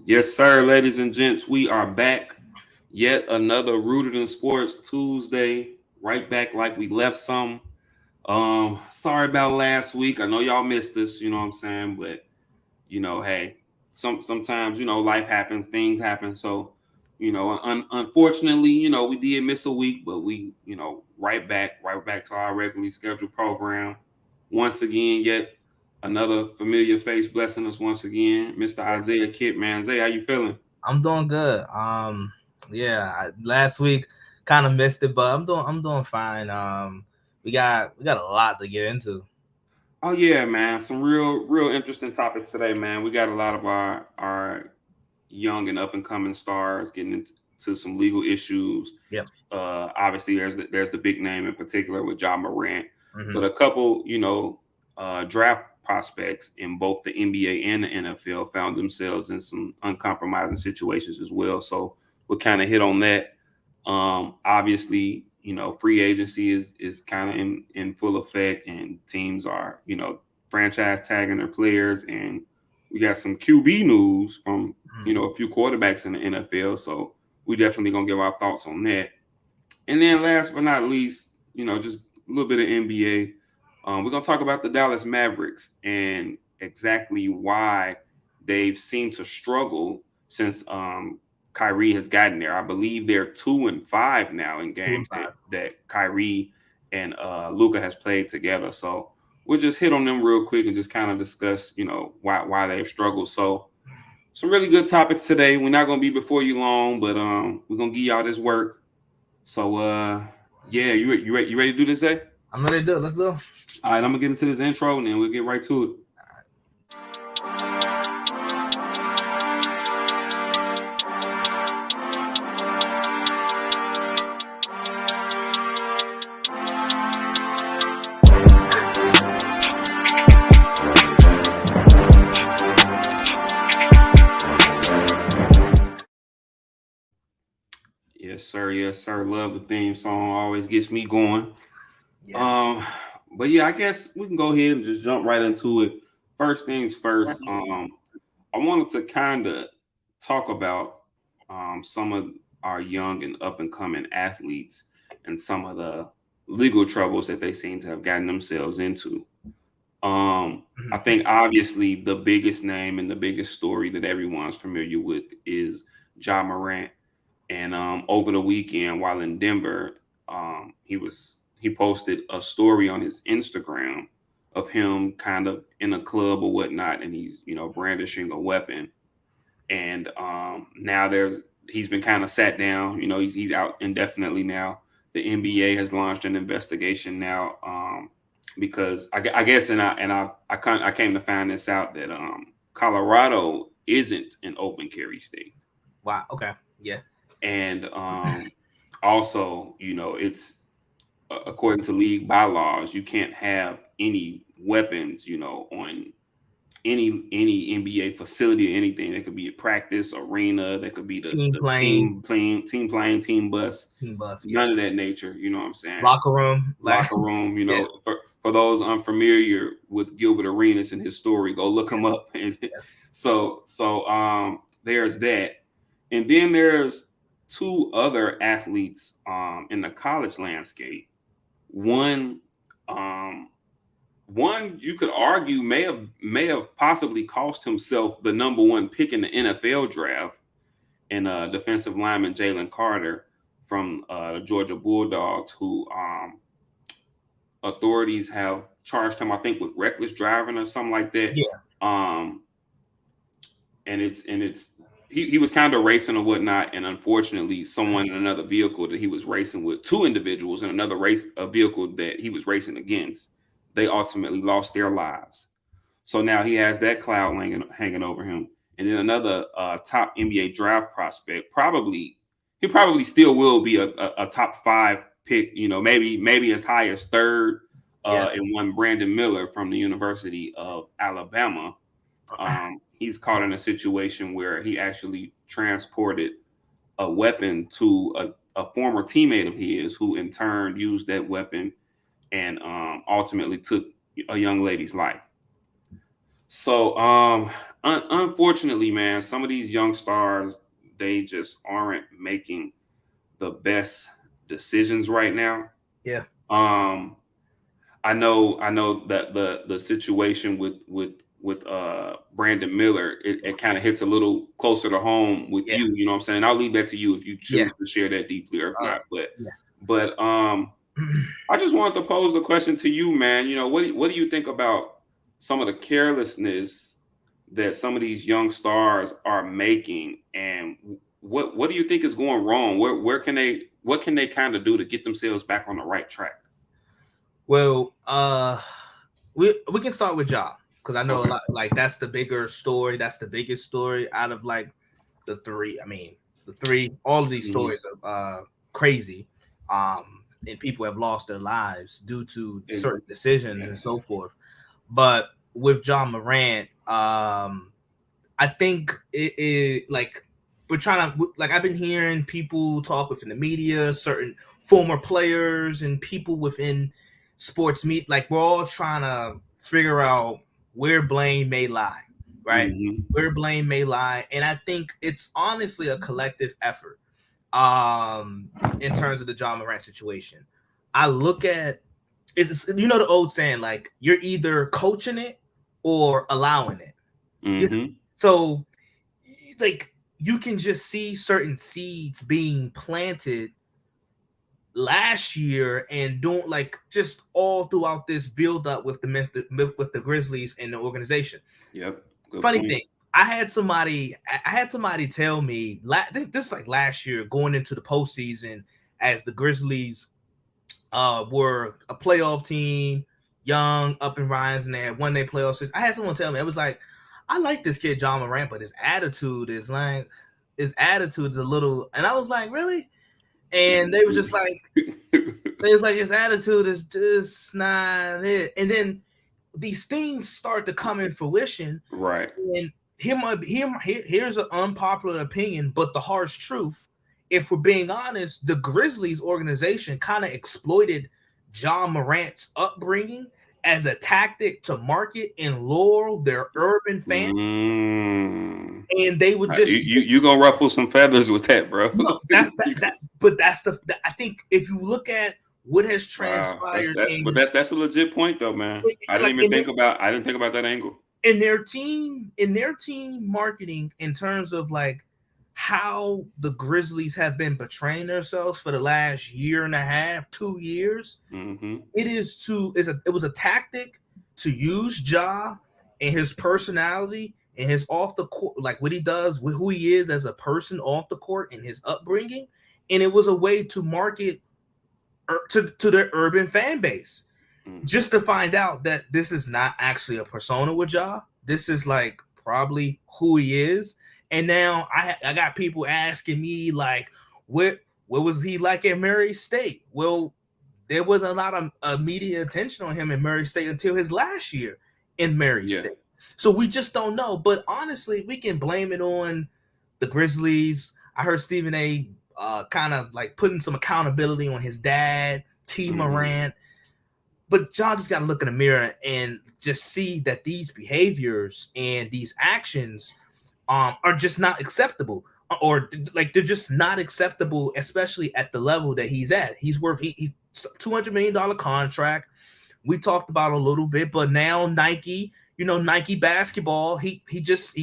Yes, sir, ladies and gents, we are back. Yet another Rooted in Sports Tuesday. Right back like we left some. Sorry about last week. I know y'all missed us, you know what I'm saying? But hey, sometimes life happens, things happen. So, unfortunately, we did miss a week, but we, right back to our regularly scheduled program. Once again, yet another familiar face blessing us once again, Mr. Yes, Isaiah Kit, man. Zay, how you feeling? I'm doing good. Last week kind of missed it, but I'm doing fine. We got a lot to get into. Oh yeah, man. Some real interesting topics today, man. We got a lot of our young and up and coming stars getting into some legal issues. Yep. Obviously, there's the big name in particular with John Morant, Hmm. but a couple, draft prospects in both the NBA and the NFL found themselves in some uncompromising situations as well. So we'll kind of hit on that. Obviously, free agency is kind of in full effect, and teams are franchise tagging their players, and we got some QB news from a few quarterbacks in the NFL. So we definitely gonna give our thoughts on that. And then last but not least, just a little bit of NBA. We're gonna talk about the Dallas Mavericks and exactly why they've seemed to struggle since Kyrie has gotten there. I believe they're 2-5 now in Two and games that five. Kyrie and Luca has played together. So we'll just hit on them real quick and just kind of discuss, why they've struggled. So some really good topics today. We're not gonna be before you long, but we're gonna give y'all this work. So yeah, you ready to do this, eh? I'm ready to do it. Let's go. All right, I'm gonna get into this intro and then we'll get right to it. Yes, sir. Yes, sir. Love the theme song. Always gets me going. Yeah. Um, but yeah, I guess we can go ahead and just jump right into it. First things first. I wanted to kind of talk about some of our young and up and coming athletes and some of the legal troubles that they seem to have gotten themselves into. I Mhm. think obviously the biggest name and the biggest story that everyone's familiar with is John Morant. And over the weekend, while in Denver, he posted a story on his Instagram of him kind of in a club or whatnot, and he's brandishing a weapon. And now he's been kind of sat down. He's out indefinitely now. The NBA has launched an investigation now because I guess I came to find this out that Colorado isn't an open carry state, Wow. Okay. Yeah. and also it's according to league bylaws you can't have any weapons on any NBA facility or anything. That could be a practice arena. That could be Team the playing, team playing, team bus. team bus. Yeah. None of that nature. You know what I'm saying? Locker room. Like. Locker room. Yeah. For those unfamiliar with Gilbert Arenas and his story, go look him up. And Yes. there's that, and then there's two other athletes in the college landscape. One um, one you could argue may have possibly cost himself the number one pick in the NFL draft, and defensive lineman Jalen Carter from the Georgia Bulldogs, who authorities have charged him, I think, with reckless driving or something like that. Yeah. Um, and it's he was kind of racing or whatnot, and unfortunately, someone in another vehicle that he was racing with, two individuals in another race, a vehicle that he was racing against, they ultimately lost their lives. So now he has that cloud hanging over him. And then another top NBA draft prospect, he probably still will be a top five pick. Maybe as high as third. Yeah. And one Brandon Miller from the University of Alabama. He's caught in a situation where he actually transported a weapon to a former teammate of his, who in turn used that weapon and ultimately took a young lady's life. So, unfortunately, man, some of these young stars, they just aren't making the best decisions right now. Yeah, Um, I know that the situation with Brandon Miller, it kind of hits a little closer to home with yeah, you. You know what I'm saying? I'll leave that to you if you yeah, choose to share that deeply or if uh, not. But yeah. but um, I just wanted to pose the question to you, man. You know, what do you think about some of the carelessness that some of these young stars are making, and what do you think is going wrong? Where can they what can they kind of do to get themselves back on the right track? Well, we can start with Ja because I know a Okay. lot. Like that's the bigger story. That's the biggest story out of like the three. I mean, the three. All of these Hmm. stories are crazy. And people have lost their lives due to certain decisions and so forth. But with John Morant, I think it is like we're trying to like I've been hearing people talk within the media, certain former players and people within sports meet. Like we're all trying to figure out where blame may lie, right? Hmm. Where blame may lie, and I think it's honestly a collective effort. In terms of the John Morant situation, I look at it's you know the old saying like you're either coaching it or allowing it. Yeah. Hmm. So like you can just see certain seeds being planted last year and don't like just all throughout this build up with the Grizzlies and the organization. Yep. Good Funny point. thing, I had somebody tell me this like last year going into the postseason as the Grizzlies were a playoff team, young, up and rising. They had won their playoff season. I had someone tell me it was like, I like this kid John Morant, but his attitude is a little. And I was like, really? And they was just like, his attitude is just not it. And then these things start to come in fruition, Right. and here's an unpopular opinion, but the harsh truth. If we're being honest, the Grizzlies organization kind of exploited John Morant's upbringing as a tactic to market and lure their urban fans, Mm. and they would just You gonna ruffle some feathers with that, bro? no, that's that. But that's I think if you look at what has Wow. transpired That's a legit point though, man. like in I didn't think about that angle. in their team marketing in terms of like how the Grizzlies have been betraying themselves for the last year and a half, 2 years. Hmm. It was a tactic to use Ja and his personality and his off the court, like what he does, with who he is as a person off the court and his upbringing, and it was a way to market to their urban fan base, Hmm. just to find out that this is not actually a persona with Ja. This is like probably who he is. And now I got people asking me like, what was he like at Murray State? Well, there wasn't a lot of media attention on him in Murray State until his last year in Murray Yeah. State. So we just don't know. But honestly, we can blame it on the Grizzlies. I heard Stephen A. Kind of like putting some accountability on his dad, T. Hmm. Morant. But John just got to look in the mirror and just see that these behaviors and these actions are just not acceptable, or like they're just not acceptable, especially at the level that he's at. He's worth he's $200 million contract. We talked about a little bit, but now Nike, Nike basketball, he just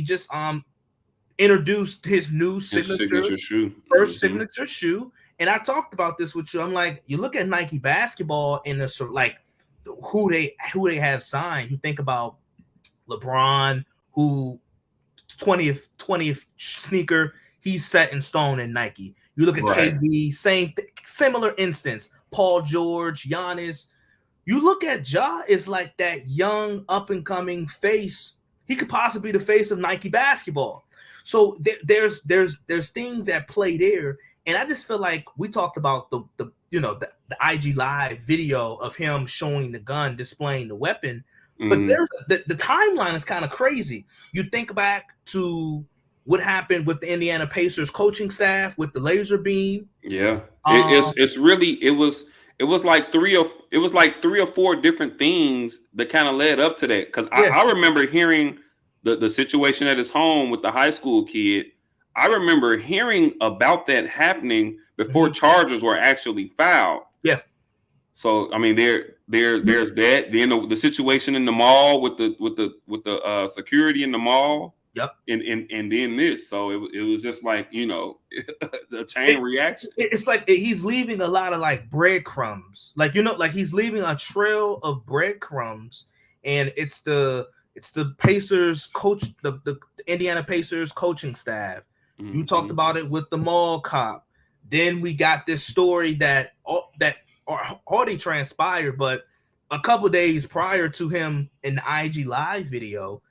introduced his new His signature signature shoe. first Hmm. signature shoe. And I talked about this with you. I'm like, you look at Nike basketball and the sort of like who they have signed. You think about LeBron, who 20th sneaker, he's set in stone in Nike. You look at Right. KD, similar instance. Paul George, Giannis. You look at Ja is like that young up and coming face. He could possibly be the face of Nike basketball. So there's things at play there, and I just feel like we talked about the IG live video of him showing the gun, displaying the weapon, but Hmm. the timeline is kind of crazy. You think back to what happened with the Indiana Pacers coaching staff with the laser beam. Yeah. Um, It's really it was like three or four different things that kind of led up to that. Because Yeah. I remember hearing the situation at his home with the high school kid. I remember hearing about that happening before charges were actually filed. Yeah. So I mean, there's that. Then the situation in the mall with the security in the mall. Yep. And then this. So it was just like, the chain reaction. It's like he's leaving a lot of like breadcrumbs, like like he's leaving a trail of breadcrumbs, and it's the Pacers coach, the Indiana Pacers coaching staff. Mm-hmm. You talked about it with the mall cop. Then we got this story that already transpired, but a couple days prior to him in the IG Live video,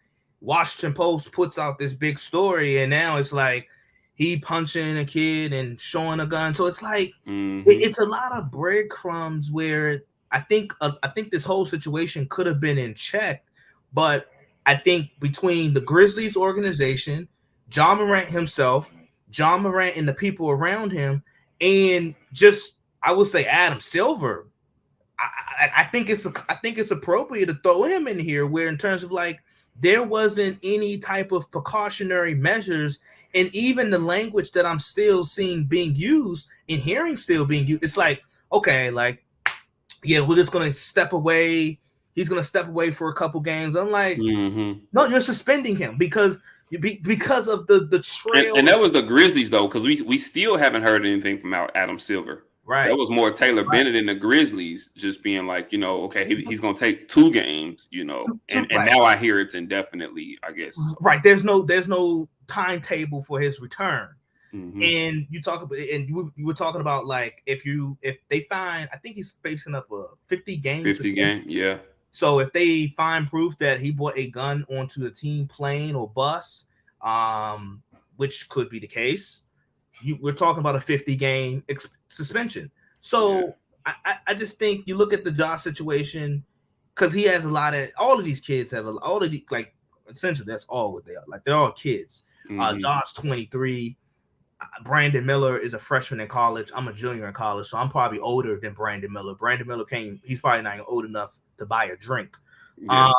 Washington Post puts out this big story, and now it's like he punching a kid and showing a gun. So it's like it's a lot of breadcrumbs where I think this whole situation could have been in check, but I think between the Grizzlies organization, Ja Morant himself, Ja Morant and the people around him, and just I would say Adam Silver, I think it's appropriate to throw him in here, where in terms of like there wasn't any type of precautionary measures, and even the language that I'm still seeing being used and hearing still being used, it's like, okay, like, yeah, we're just gonna step away. He's gonna step away for a couple games. I'm like, no, you're suspending him because of the trail. And that was the Grizzlies though, because we still haven't heard anything from Adam Silver. Right. That was more Taylor Bennett and the Grizzlies just being like, okay, he's going to take 2 games, and now I hear it's indefinitely, I guess. Right. There's no timetable for his return. And you talk about, and you were talking about like, if they find, I think he's facing up a 50 game. Yeah. So if they find proof that he brought a gun onto a team plane or bus, which could be the case, we're talking about a 50 game suspension. So yeah. I just think you look at the Josh situation, because he has all of these kids have all of the, like, essentially that's all what they are. Like, they're all kids. Josh 23. Brandon Miller is a freshman in college. I'm a junior in college, so I'm probably older than Brandon Miller. Brandon Miller he's probably not old enough to buy a drink. Yeah.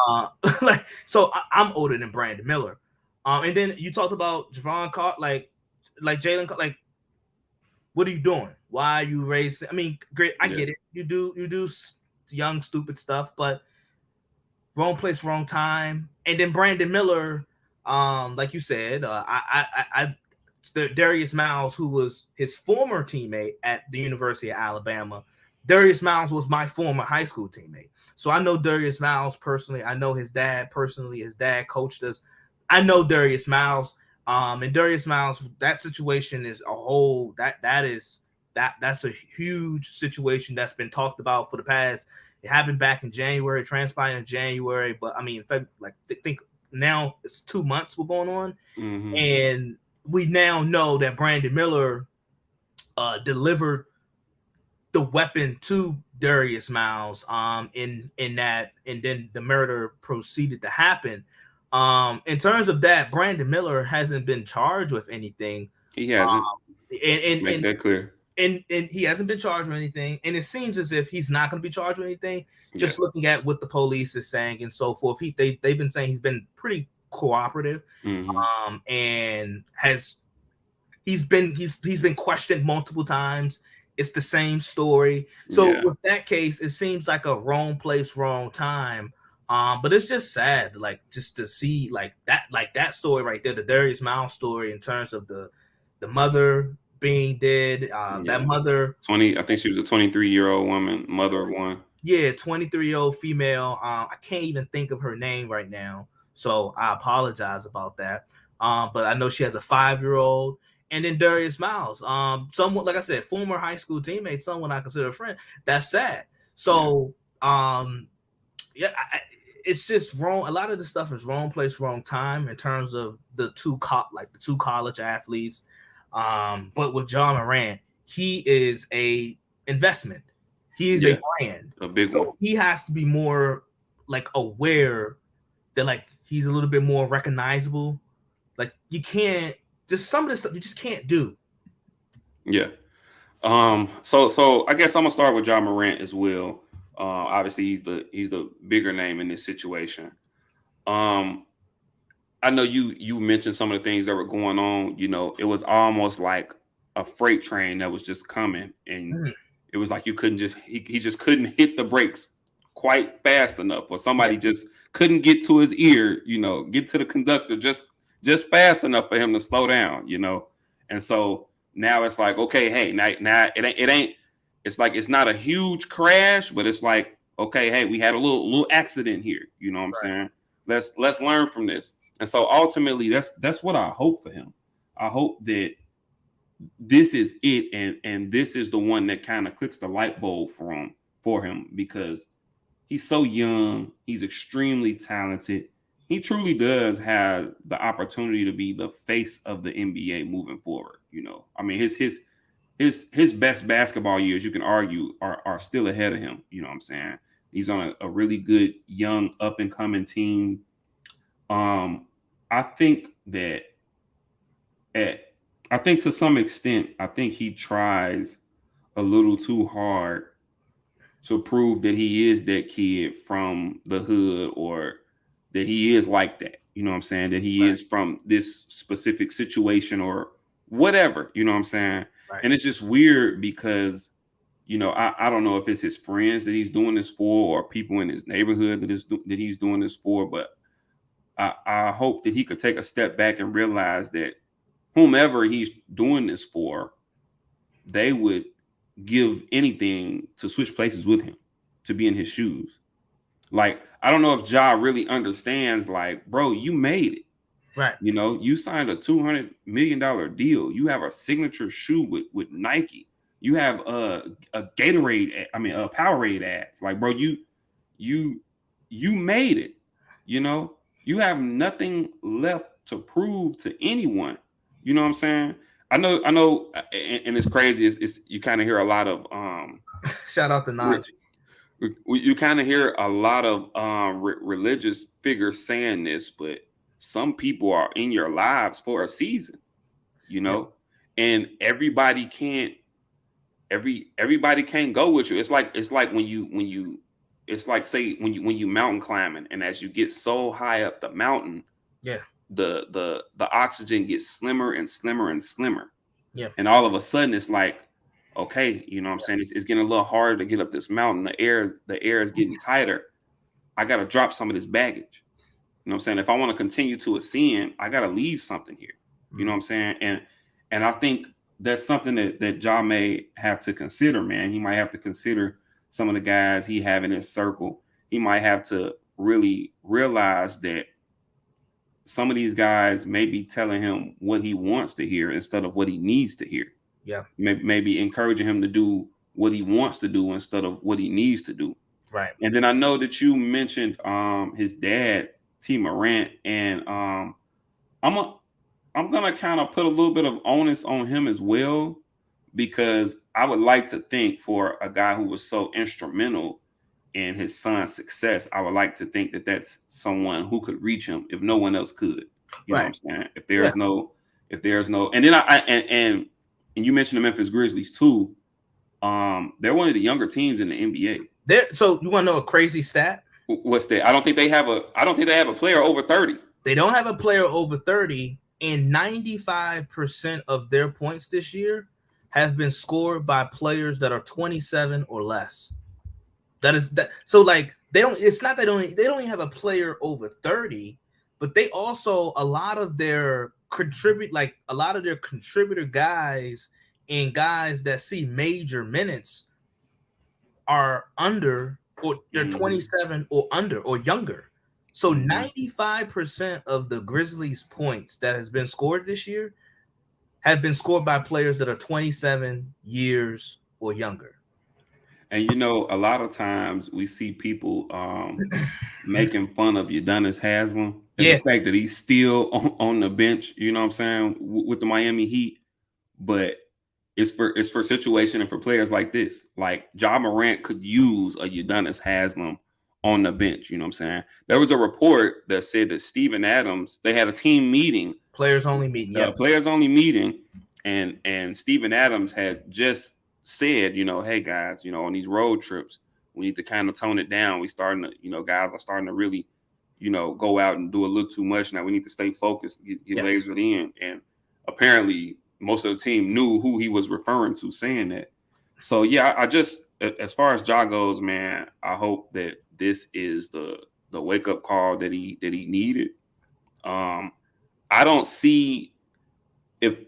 So I'm older than Brandon Miller. And then you talked about Javon Carr, like Jalen, like, what are you doing? Why are you racing? I mean, great, I get it. You do young, stupid stuff, but wrong place, wrong time. And then Brandon Miller, like you said, Darius Miles, who was his former teammate at the University of Alabama. Darius Miles was my former high school teammate. So I know Darius Miles personally. I know his dad personally. His dad coached us. I know Darius Miles. And Darius Miles, that situation is a whole that's a huge situation that's been talked about for the past. It happened back in January, transpired in January, but I mean, think now it's 2 months we're going on, and we now know that Brandon Miller delivered the weapon to Darius Miles in that, and then the murder proceeded to happen. In terms of that, Brandon Miller hasn't been charged with anything. He hasn't. And make that clear. And he hasn't been charged with anything. And it seems as if he's not going to be charged with anything. Just looking at what the police is saying and so forth, they've been saying he's been pretty cooperative, and he's been questioned multiple times. It's the same story. So with that case, it seems like a wrong place, wrong time. But it's just sad, like, just to see like that story right there, the Darius Miles story, in terms of the mother being dead. That mother, 20, I think she was a 23-year-old woman, mother of one. Yeah, 23-year-old female. I can't even think of her name right now, so I apologize about that. But I know she has a 5-year-old. And then Darius Miles, someone, like I said, former high school teammate, someone I consider a friend. That's sad. So, it's just wrong. A lot of the stuff is wrong place, wrong time in terms of the two college athletes. But with Ja Morant, he is a investment. He is a brand, a big one. He has to be more like aware that like he's a little bit more recognizable. Like, you can't, just some of this stuff you just can't do. Yeah. So I guess I'm gonna start with John Morant as well. Obviously he's the bigger name in this situation. Um, I know you mentioned some of the things that were going on. You know, it was almost like a freight train that was just coming, and Mhm. it was like you couldn't just he just couldn't hit the brakes quite fast enough, or Yeah, somebody just couldn't get to his ear. You know, get to the conductor just fast enough for him to slow down. You know, and so now it's like okay, hey, now it ain't. It's like it's not a huge crash, but it's like okay, hey, we had a little accident here. You know what I'm right. saying? Let's learn from this. And so ultimately, that's what I hope for him. I hope that this is it, and this is the one that kind of clicks the light bulb for him because he's so young, he's extremely talented. He truly does have the opportunity to be the face of the NBA moving forward. You know, I mean, his best basketball years, you can argue, are still ahead of him. You know what I'm saying? He's on a really good young up and coming team. Um, I think that at I think to some extent, I think he tries a little too hard to prove that he is that kid from the hood or that he is like that. You know what I'm saying? That he Right, is from this specific situation or whatever. You know what I'm saying? right. And it's just weird because I don't know if it's his friends that he's doing this for or people in his neighborhood that he's doing this for, but I hope that he could take a step back and realize that whomever he's doing this for, they would give anything to switch places with him, to be in his shoes. Like, I don't know if Ja really understands, like, bro, you made it. Right. You know, you signed a $200 million deal. You have a signature shoe with Nike. You have a Gatorade, I mean, a Powerade ads. Like, bro, you you made it. You know, you have nothing left to prove to anyone. You know what I'm saying? I know, and it's crazy. It's you kind of hear a lot of Shout out to re- Najee. you kind of hear a lot of religious figures saying this, but some people are in your lives for a season, you Yeah, know, and everybody can't go with you. It's like when you it's like say when you mountain climbing, and as you get so high up the mountain, yeah, the oxygen gets slimmer and slimmer and slimmer, yeah, and all of a sudden it's like okay, you know what I'm saying, it's getting a little harder to get up this mountain, the air is getting tighter. I got to drop some of this baggage. You know what I'm saying? If I want to continue to ascend, I got to leave something here. You know mm, what I'm saying? And I think that's something that Ja may have to consider, man. He might have to consider some of the guys he have in his circle. He might have to really realize that some of these guys may be telling him what he wants to hear instead of what he needs to hear. yeah. Maybe encouraging him to do what he wants to do instead of what he needs to do. Right. And then I know that you mentioned his dad, T. Morant, and I'm a, I'm gonna kind of put a little bit of onus on him as well because I would like to think for a guy who was so instrumental in his son's success, I would like to think that that's someone who could reach him if no one else could. You know what Right. I'm saying? Yeah. If there's no, and then and you mentioned the Memphis Grizzlies too. They're one of the younger teams in the NBA. There. So you want to know a crazy stat? What's that? I don't think they have a player over 30. They don't have a player over 30, and 95% of their points this year have been scored by players that are 27 or less. That is that. So like they don't. It's not they don't even have a player over 30, but they also a lot of their contributor guys and guys that see major minutes are under or they're Mm-hmm. 27 or under or younger. So Mm-hmm. 95% of the Grizzlies points that has been scored this year have been scored by players that are 27 years or younger. And a lot of times we see people making fun of Udonis Haslam and the Yeah, fact that he's still on the bench. You know what I'm saying with the Miami Heat, but it's for situation and for players like this. Like Ja Morant could use a Udonis Haslam on the bench. You know what I'm saying? There was a report that said that Steven Adams, they had a team meeting, players only meeting. a Yep. players only meeting, and Steven Adams had just said, hey guys, on these road trips, we need to kind of tone it down. We starting to, guys are starting to really, go out and do a little too much now. We need to stay focused, get lasered in. And apparently most of the team knew who he was referring to saying that. So yeah, I just, as far as Ja goes, man, I hope that this is the wake up call that he needed. I don't see if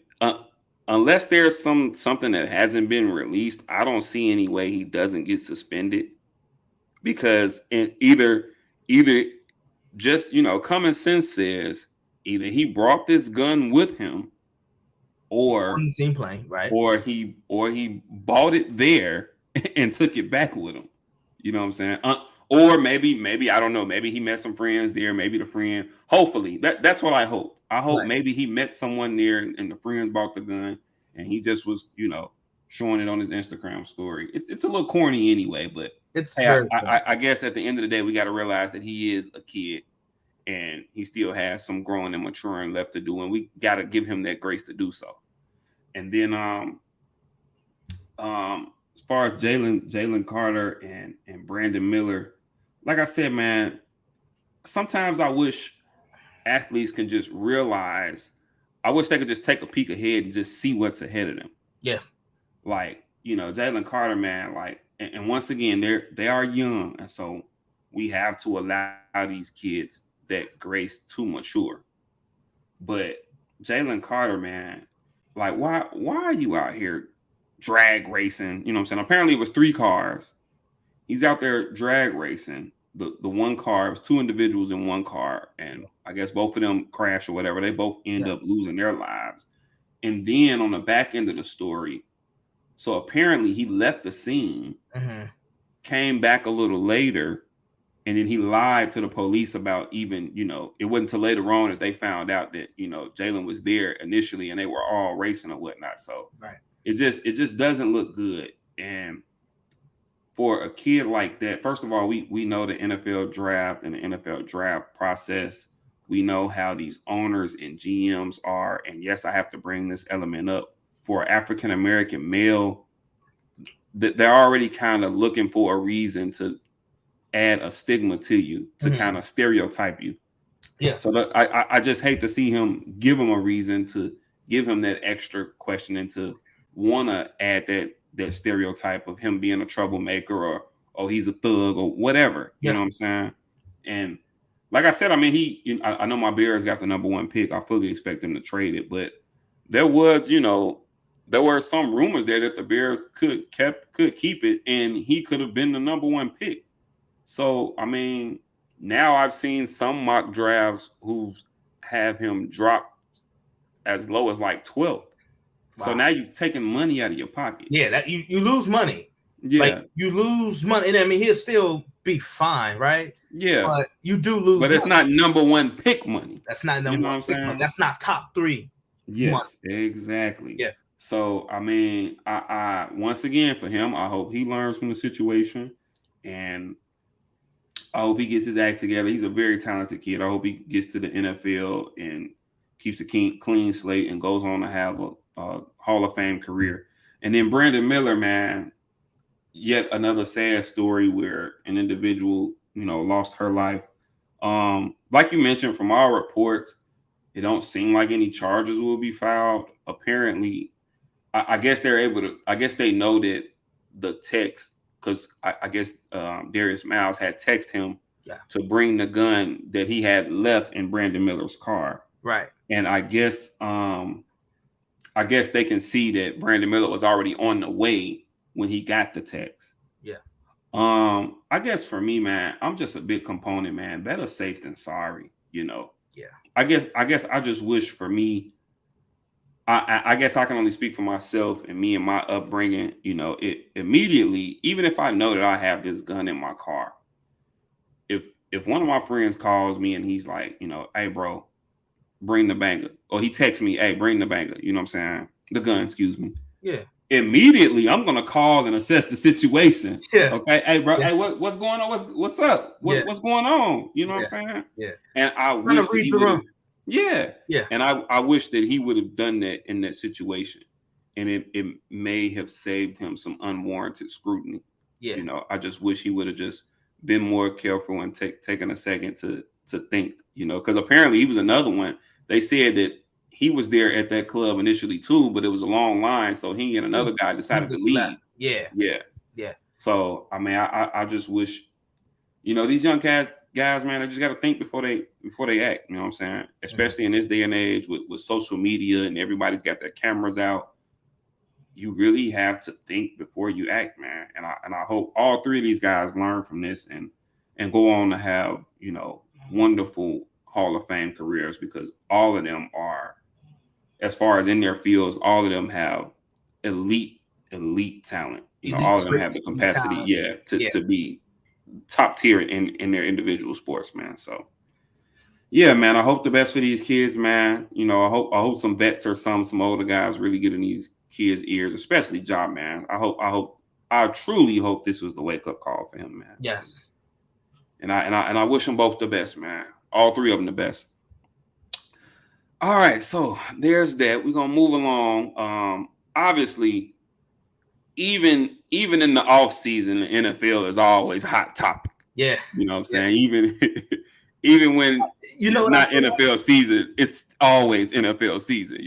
unless there's something that hasn't been released, I don't see any way he doesn't get suspended, because either just common sense says either he brought this gun with him, or on the team plane, right? or he bought it there and took it back with him. You know what I'm saying? Or maybe I don't know. Maybe he met some friends there. Maybe the friend. Hopefully, that's what I hope. I hope Right. maybe he met someone there and the friends bought the gun and he just was showing it on his Instagram story. It's a little corny anyway, but It's hey, very I guess at the end of the day we got to realize that he is a kid and he still has some growing and maturing left to do, and we got to give him that grace to do so. And then as far as Jalen Carter and Brandon Miller, like I said, man, sometimes I wish athletes can just realize. I wish they could just take a peek ahead and just see what's ahead of them. Yeah. Like, Jalen Carter, man, like, and once again, they are young, and so we have to allow these kids that grace to mature. But Jalen Carter, man, like, why are you out here drag racing? You know what I'm saying? Apparently it was 3 cars. He's out there drag racing. The one car, it was 2 individuals in one car, and I guess both of them crash or whatever. They both end up losing their lives. And then on the back end of the story, so apparently he left the scene, came back a little later, and then he lied to the police about even, it wasn't until later on that they found out that, Jalen was there initially and they were all racing or whatnot. So it just doesn't look good. And for a kid like that, first of all, we know the NFL draft and the NFL draft process. We know how these owners and GMs are. And yes, I have to bring this element up. For African American male, they're already kind of looking for a reason to add a stigma to you, to kind of stereotype you. Yeah. So I just hate to see him give him a reason to give him that extra question and to want to add that stereotype of him being a troublemaker or he's a thug or whatever. You know what I'm saying? And like I said, I mean, I know my Bears got the number 1 pick. I fully expect him to trade it, but there was, there were some rumors there that the Bears could keep it, and he could have been the number 1 pick. So, I mean, now I've seen some mock drafts who have him drop as low as like 12th. Wow. So now you've taken money out of your pocket. Yeah, that you lose money. Yeah, like, you lose money, and I mean he'll still be fine, right? Yeah, but you do lose. But it's not number 1 pick money. That's not number 1 pick money. That's not top 3. Yes, money. Exactly. Yeah. So I mean, I once again for him, I hope he learns from the situation, and I hope he gets his act together. He's a very talented kid. I hope he gets to the NFL and keeps a clean slate and goes on to have a Hall of Fame career. And then Brandon Miller, man, yet another sad story where an individual, lost her life. Like you mentioned, from our reports, it don't seem like any charges will be filed. Apparently, I guess they're able to. I guess they know that the text, because I guess Darius Miles had texted him to bring the gun that he had left in Brandon Miller's car. Right. And I guess they can see that Brandon Miller was already on the way when he got the text. Yeah. I guess for me, man, I'm just a big component, man. Better safe than sorry, Yeah. I guess I just wish for me. I guess I can only speak for myself and me and my upbringing. It immediately, even if I know that I have this gun in my car, if one of my friends calls me and he's like, hey, bro, bring the banger, or he texts me, hey, bring the banger, you know what I'm saying? The gun, excuse me. Yeah. Immediately, I'm gonna call and assess the situation. Yeah. Okay. Hey, bro. Yeah. Hey, what's going on? What's up? What's going on? You know what I'm saying? Yeah. And I wish that he would. Yeah. Yeah. And I wish that he would have done that in that situation. and it may have saved him some unwarranted scrutiny. Yeah. I just wish he would have just been more careful and taken a second to think, because apparently he was another one. They said that he was there at that club initially too, but it was a long line, so he and another guy He decided to just left. leave. Yeah. Yeah. Yeah. So I mean, I just wish, these young guys, man, they just got to think before they act. You know what I'm saying? Especially in this day and age with social media and everybody's got their cameras out. You really have to think before you act, man. And I hope all three of these guys learn from this and go on to have wonderful Hall of Fame careers, because all of them are, as far as in their fields, all of them have elite talent. All of them have the capacity, to be top tier in their individual sports, man. So yeah, man, I hope the best for these kids, man. I hope some vets or some older guys really get in these kids' ears, especially Ja, man. I truly hope this was the wake up call for him, man. Yes. And I wish them both the best, man. All three of them the best. All right, so there's that. We're gonna move along. Obviously, even in the off season, the NFL is always hot topic. Yeah. You know what I'm saying? Even when it's not NFL season, it's always NFL season,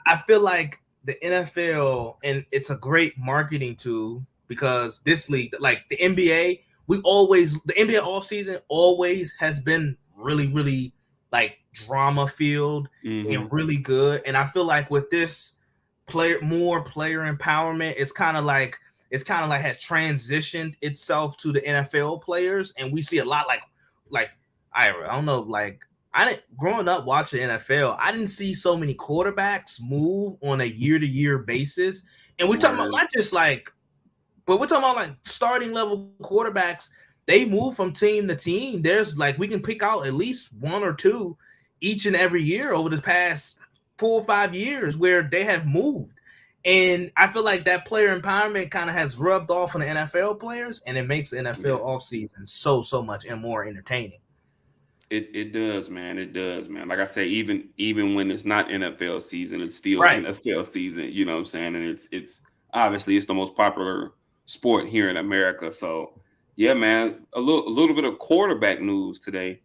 I feel like the NFL, and it's a great marketing tool, because this league, like the NBA, the NBA offseason always has been really, really like drama filled and really good. And I feel like with this more player empowerment, it's kind of like has transitioned itself to the NFL players, and we see a lot like I don't know, like growing up watching NFL, I didn't see so many quarterbacks move on a year-to-year basis. And we're talking about not just but we're talking about like starting level quarterbacks. They move from team to team. There's we can pick out at least one or two each and every year over the past 4 or 5 years where they have moved. And I feel like that player empowerment kind of has rubbed off on the NFL players, and it makes the NFL offseason so much and more entertaining. It does, man. It does, man. Like I say, even when it's not NFL season, it's still NFL season. You know what I'm saying? And it's obviously it's the most popular sport here in America. So yeah, man. A little bit of quarterback news today.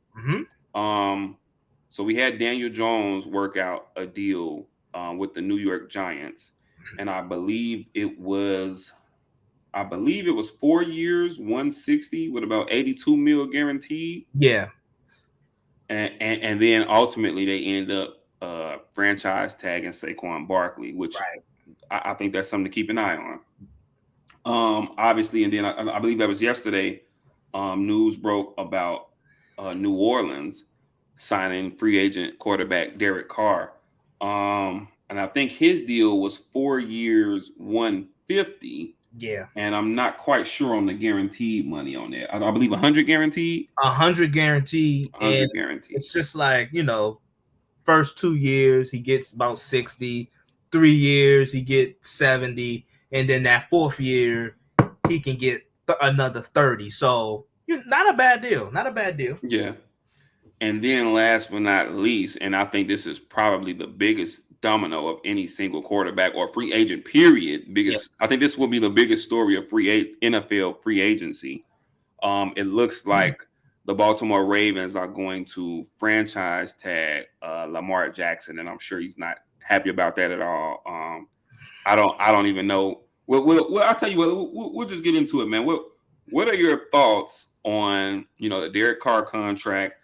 So we had Daniel Jones work out a deal with the New York Giants, and I believe it was 4 years, 160 with about 82 mil guaranteed. Yeah. And then ultimately they end up franchise tagging Saquon Barkley, which I think that's something to keep an eye on. Obviously, and then I believe that was yesterday. News broke about New Orleans signing free agent quarterback Derek Carr, and I think his deal was 4 years, 150. Yeah. And I'm not quite sure on the guaranteed money on that. I believe 100 guaranteed. 100 guaranteed. 100 guaranteed. It's just like, first 2 years he gets about 60, 3 years he gets 70, and then that fourth year he can get another 30. So not a bad deal. Not a bad deal. Yeah. And then last but not least, and I think this is probably the biggest domino of any single quarterback or free agent period, because I think this will be the biggest story of NFL free agency. It looks like the Baltimore Ravens are going to franchise tag Lamar Jackson, and I'm sure he's not happy about that at all. I don't even know. Well, I'll tell you what. We'll just get into it, man. What are your thoughts on the Derek Carr contract?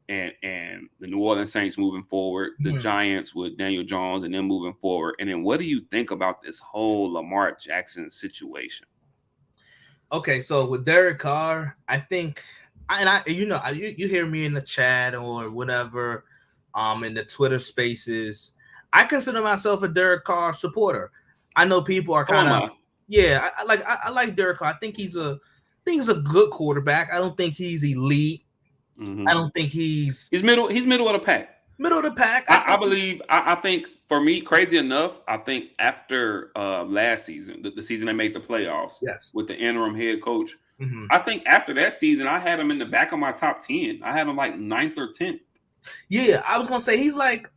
And the New Orleans Saints moving forward, the Giants with Daniel Jones and them moving forward. And then what do you think about this whole Lamar Jackson situation? Okay, so with Derek Carr, I think, you hear me in the chat or whatever, in the Twitter spaces, I consider myself a Derek Carr supporter. I know people are kind of, I like Derek Carr. I think he's a good quarterback. I don't think he's elite. I don't think he's middle of the pack. Middle of the pack. I believe. I think for me, crazy enough, I think after last season, the season they made the playoffs, with the interim head coach, I think after that season, I had him in the back of my top 10. I had him like 9th or 10th. Yeah, I was gonna say he's like,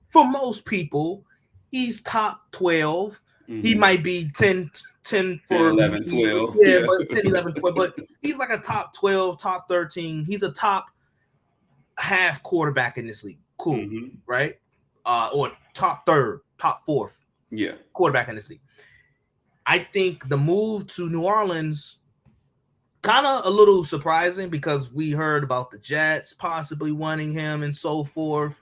for most people, he's top 12. He might be 10 for 11, 12. yeah, but 10, 11, 12. But he's like a top 12, top 13. He's a top half quarterback in this league. Cool, right? Or top third, top fourth. Yeah, quarterback in this league. I think the move to New Orleans kind of a little surprising because we heard about the Jets possibly wanting him and so forth.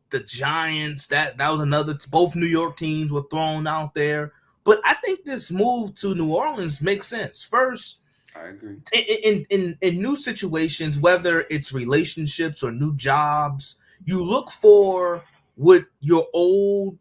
The Giants, that was another. Both New York teams were thrown out there, but I think this move to New Orleans makes sense. First, I agree. In new situations, whether it's relationships or new jobs, you look for what your old,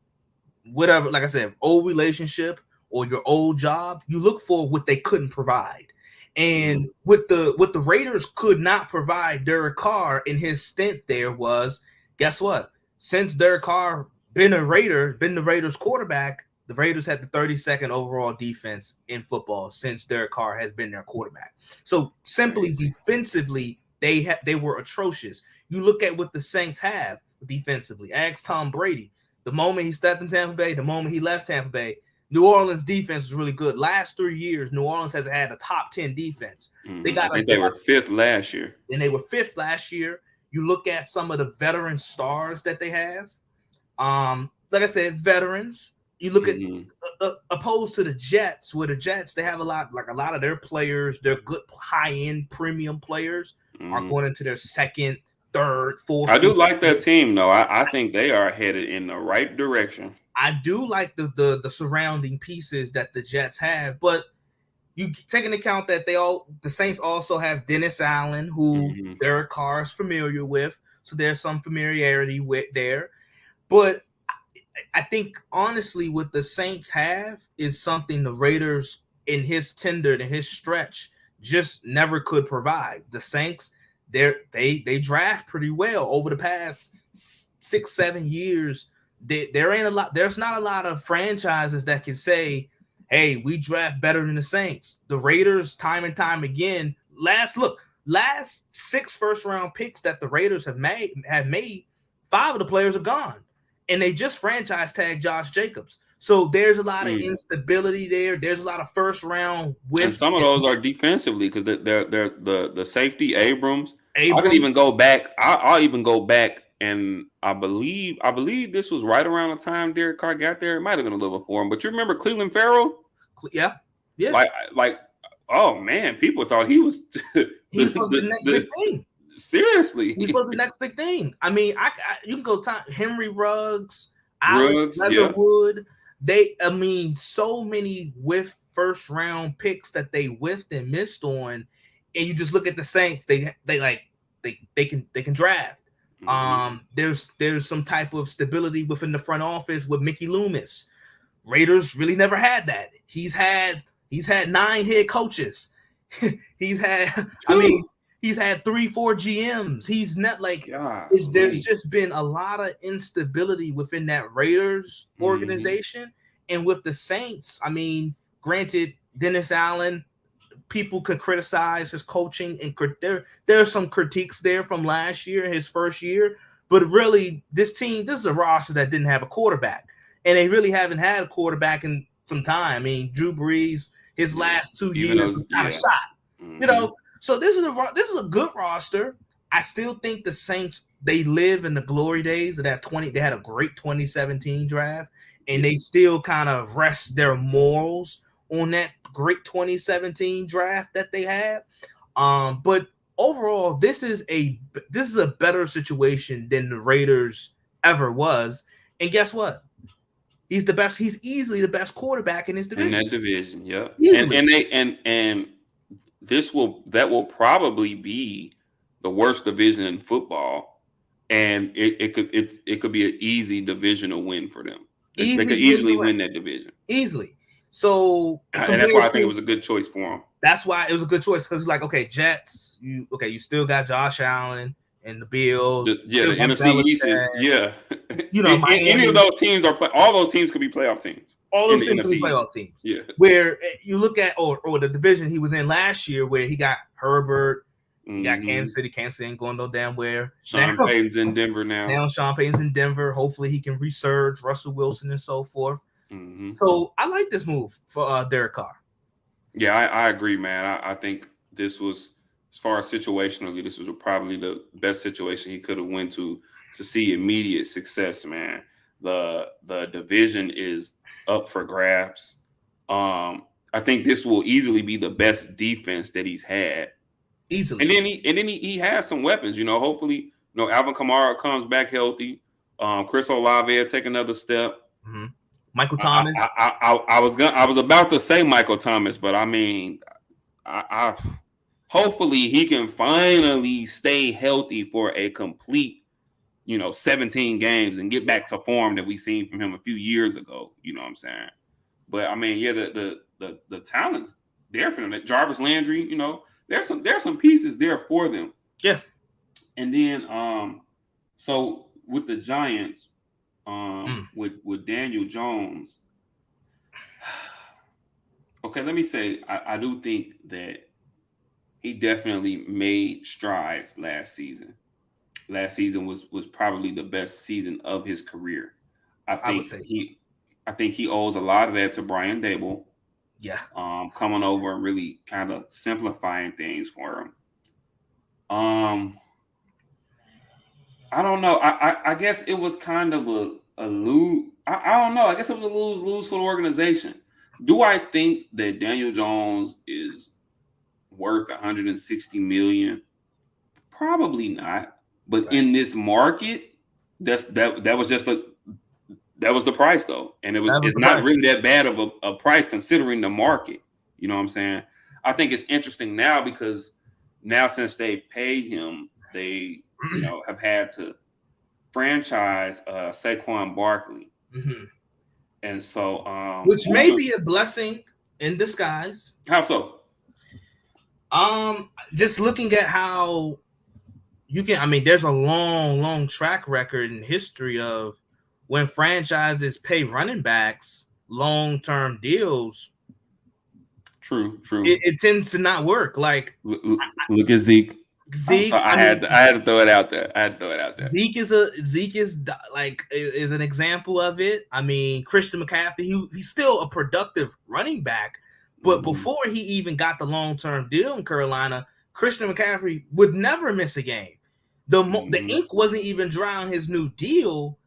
whatever, like I said, old relationship or your old job. You look for what they couldn't provide, and what the Raiders could not provide Derek Carr in his stint there was, guess what? Since Derek Carr been the Raiders quarterback, the Raiders had the 32nd overall defense in football since Derek Carr has been their quarterback. So simply defensively, they were atrocious. You look at what the Saints have defensively. Ask Tom Brady. The moment he stepped in Tampa Bay, the moment he left Tampa Bay, New Orleans defense is really good. Last 3 years, New Orleans has had a top 10 defense. I think they were 5th last year. And they were 5th last year. You look at some of the veteran stars that they have. Like I said, veterans. You look at opposed to the Jets, where the Jets, they have a lot of their players, they're good high-end premium players are going into their second, third, fourth. I do like that team though. I think they are headed in the right direction. I do like the surrounding pieces that the Jets have, but you take into account that the Saints also have Dennis Allen, who Derek Carr is familiar with, so there's some familiarity with there. But I think honestly, what the Saints have is something the Raiders in his stretch just never could provide. The Saints, they draft pretty well over the past 6-7 years. There's not a lot of franchises that can say, hey, we draft better than the Saints. The Raiders, time and time again, last 6 first-round picks that the Raiders have made, 5 of the players are gone. And they just franchise tagged Josh Jacobs. So there's a lot of instability there. There's a lot of first-round whiffs. And some of those are defensively because they're the safety, Abrams. I could even go back. I'll even go back. And I believe this was right around the time Derek Carr got there. It might have been a little before him, but you remember Cleveland Farrell? Yeah. Like, oh man, people thought he was the next big thing. Seriously, he's supposed to be the next big thing. I mean, you can go Henry Ruggs, Alex Leatherwood. Yeah. So many with first round picks that they whiffed and missed on, and you just look at the Saints. They can draft. There's some type of stability within the front office with Mickey Loomis. Raiders really never had that. He's had 9 head coaches. He's had 3-4 GMs. He's not like there's just been a lot of instability within that Raiders organization. And with the Saints, granted, Dennis Allen, people could criticize his coaching, and there's some critiques there from last year, his first year. But really, this is a roster that didn't have a quarterback, and they really haven't had a quarterback in some time. Drew Brees, his last 2 years was kind of shot, So this is a good roster. I still think the Saints, they live in the glory days of that 20. They had a great 2017 draft, and they still kind of rest their morals on that great 2017 draft that they had. But overall, this is a better situation than the Raiders ever was. And guess what? He's the best. He's easily the best quarterback in his division. In that division, yeah. And that will probably be the worst division in football, and it could be an easy divisional win for them. They could easily win that division. Easily. So, and that's why I think it was a good choice for him. That's why it was a good choice, because like, okay, Jets, you still got Josh Allen and the Bills. The NFC East is Miami. Any of those teams all those teams could be playoff teams. All those teams could be playoff teams. Yeah. Where you look at or the division he was in last year, where he got Herbert, he got Kansas City. Kansas City ain't going no damn where. Sean Payton's in Denver now. Now Sean Payton's in Denver. Hopefully he can resurge Russell Wilson and so forth. Mm-hmm. So I like this move for Derek Carr. Yeah, I agree, man. I think this was, as far as situationally, this was probably the best situation he could have went to see immediate success, man. The division is up for grabs. I think this will easily be the best defense that he's had. Easily. And then he has some weapons, hopefully, Alvin Kamara comes back healthy. Chris Olave take another step. Mm-hmm. Michael I, Thomas. I was about to say Michael Thomas, but I mean, I hopefully he can finally stay healthy for a complete, 17 games and get back to form that we seen from him a few years ago. You know what I'm saying? But I mean, yeah, the talent's there for them. Jarvis Landry, there's some pieces there for them. Yeah. And then so with the Giants, with Daniel Jones. Okay, let me say I do think that he definitely made strides last season. Last season was probably the best season of his career. I I would think say so. he owes a lot of that to Brian Dable. Yeah. Coming over and really kind of simplifying things for him. I don't know. I guess it was kind of a lose. I don't know. I guess it was a lose for the organization. Do I think that Daniel Jones is worth 160 million? Probably not. But in this market, that was just that was the price though, and That was it's the not price. really that bad of a price considering the market. You know what I'm saying? I think it's interesting now because now since they paid him, they have had to franchise Saquon Barkley, Mm-hmm. and so Which may be a blessing in disguise. how so? Just looking at how you can. I mean, there's a long track record in history of when franchises pay running backs long-term deals. True. It tends to not work. Like Look at Zeke. Zeke, I had to throw it out there. Zeke is like is an example of it. I mean, Christian McCaffrey, he's still a productive running back, but before he even got the long-term deal in Carolina, Christian McCaffrey would never miss a game. The ink wasn't even dry on his new deal,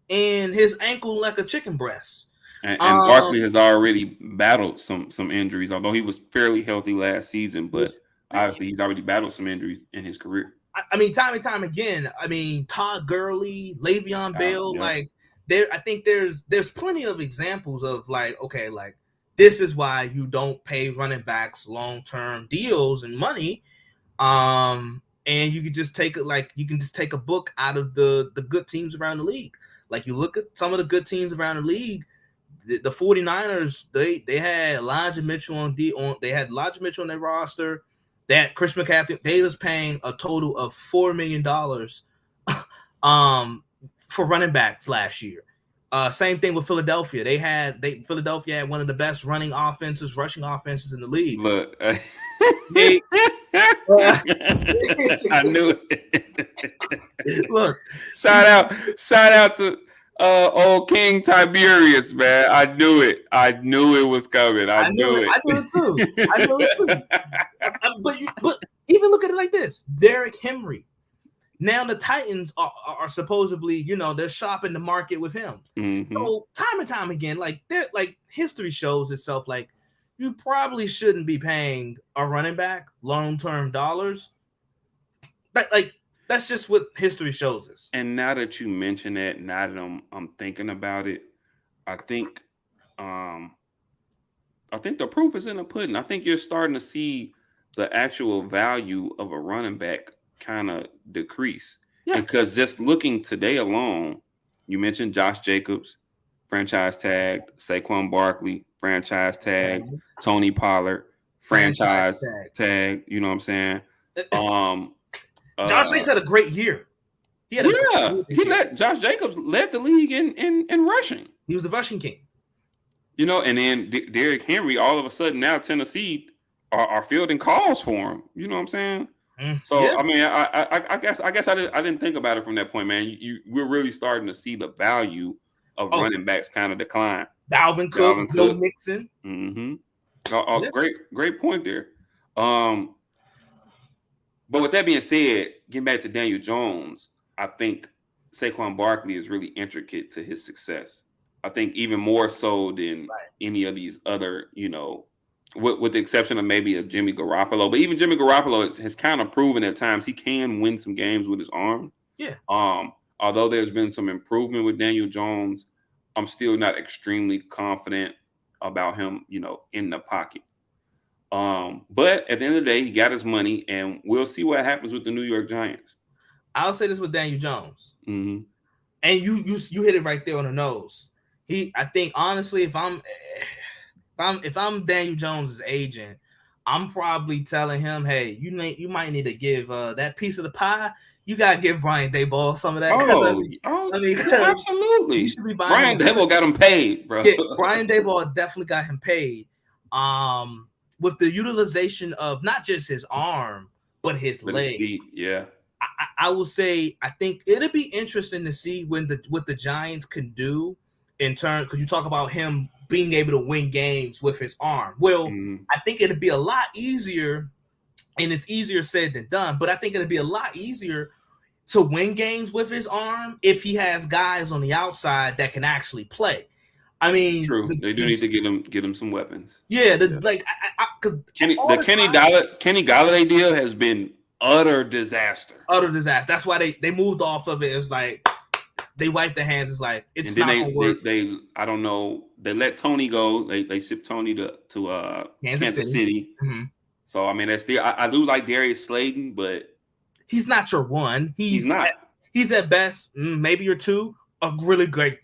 and his ankle like a chicken breast. And Barkley has already battled some injuries, although he was fairly healthy last season, but obviously he's already battled some injuries in his career. I mean, time and time again. I mean, Todd Gurley, Le'Veon Bell, yep. like I think there's plenty of examples of like, okay, like this is why you don't pay running backs long-term deals and money. And you can just take it like you can just take a book out of the good teams around the league. Like you look at some of the good teams around the league. The 49ers, they had Elijah Mitchell they had Elijah Mitchell on their roster. That Chris McCaffrey, they was paying a total of $4 million for running backs last year. Same thing with Philadelphia. Philadelphia had one of the best rushing offenses in the league. Look, I knew it. Look, shout out to old King Tiberius, man. I knew it was coming. I knew it. I knew it too. But even look at it like this: Derrick Henry. Now the Titans are supposedly, they're shopping the market with him. Mm-hmm. So time and time again, like history shows itself, like you probably shouldn't be paying a running back long-term dollars. That's just what history shows us. And now that you mention that, now that I'm thinking about it, I think the proof is in the pudding. I think you're starting to see the actual value of a running back kind of decrease. Yeah. Because just looking today alone, you mentioned Josh Jacobs, franchise tagged, Saquon Barkley, franchise tagged, Tony Pollard, franchise tag. You know what I'm saying? Josh Jacobs had a great year. Josh Jacobs led the league in rushing. He was the rushing king. And then Derrick Henry, all of a sudden now Tennessee are fielding calls for him. You know what I'm saying? So yeah. I mean, I guess I didn't think about it from that point, man. We're really starting to see the value of running backs kind of decline. Dalvin Cook, Joe Mixon. Mm-hmm. Great point there. But with that being said, getting back to Daniel Jones, I think Saquon Barkley is really intricate to his success. I think even more so than any of these other, with the exception of maybe a Jimmy Garoppolo. But even Jimmy Garoppolo has kind of proven at times he can win some games with his arm. Yeah. Although there's been some improvement with Daniel Jones, I'm still not extremely confident about him, in the pocket. But at the end of the day, he got his money, and we'll see what happens with the New York Giants. I'll say this with Daniel Jones, and you hit it right there on the nose. I think honestly, if I'm Daniel Jones' agent, I'm probably telling him, hey, you might need to give that piece of the pie. You gotta give Brian Daboll some of that. Absolutely. You should be buying Brian Daboll got him paid, bro. Yeah, Brian Daboll definitely got him paid. With the utilization of not just his arm, but his leg. His feet, yeah. I will say, I think it'll be interesting to see what the Giants can do in turn, because you talk about him being able to win games with his arm. Well, I think it'd be a lot easier, and it's easier said than done, but I think it'd be a lot easier to win games with his arm if he has guys on the outside that can actually play. I mean, true. They do need to get him some weapons. Yeah, because Kenny Golladay deal has been utter disaster. That's why they moved off of it. It's like they wiped their hands. It's like it's not gonna work. They I don't know. They let Tony go. They shipped Tony to Kansas City. Mm-hmm. So I mean, that's I do like Darius Slayton, but he's not your one. He's not. He's at best maybe your two. A really good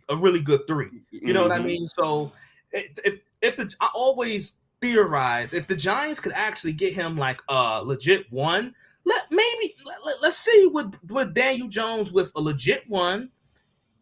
3. You know what I mean? So I always theorize if the Giants could actually get him like a legit 1, let's see with Daniel Jones with a legit 1,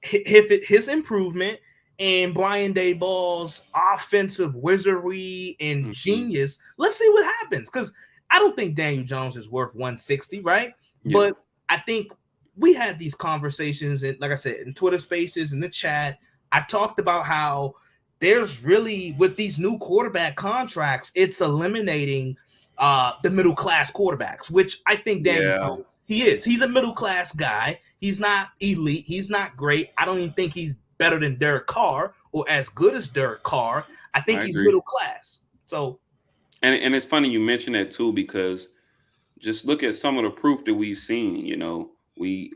his improvement and Brian Daboll's offensive wizardry and genius. Let's see what happens, because I don't think Daniel Jones is worth 160, right? Yeah. But I think we had these conversations, and like I said, in Twitter Spaces, in the chat, I talked about how there's really, with these new quarterback contracts, it's eliminating the middle class quarterbacks, which I think Daniel Jones, he is. He's a middle class guy. He's not elite. He's not great. I don't even think he's better than Derek Carr or as good as Derek Carr. I think he's middle class. So, and it's funny you mention that too, because just look at some of the proof that we've seen. We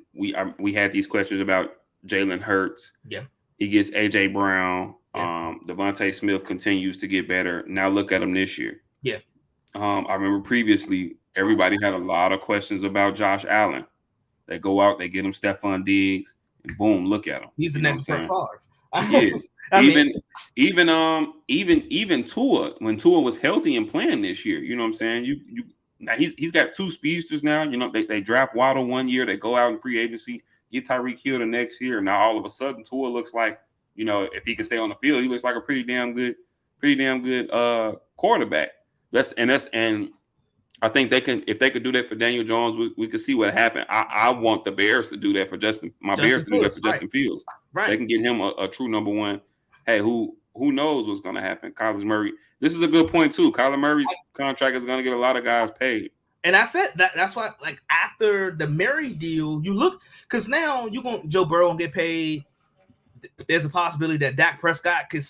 had these questions about Jalen Hurts. Yeah, he gets AJ Brown. Yeah. Devontae Smith continues to get better. Now look at him this year. Yeah. I remember previously everybody had a lot of questions about Josh Allen. They go out, they get him Stephon Diggs, and boom, look at him. He's the next Brett Favre. He is. Even Tua, when Tua was healthy and playing this year, you know what I'm saying? Now he's got 2 speedsters now. They draft Waddle 1 year, they go out in free agency, get Tyreek Hill the next year. Now all of a sudden Tua looks like, if he can stay on the field, he looks like a pretty damn good quarterback. And I think if they could do that for Daniel Jones, we could see what happened. I want the Bears to do that for Justin Fields. Right. They can get him a true number 1. Hey, who knows what's going to happen? Kyler Murray. This is a good point too. Kyler Murray's contract is going to get a lot of guys paid. And I said that's why, like, after the Murray deal, you look, because now Joe Burrow gonna get paid. There's a possibility that Dak Prescott could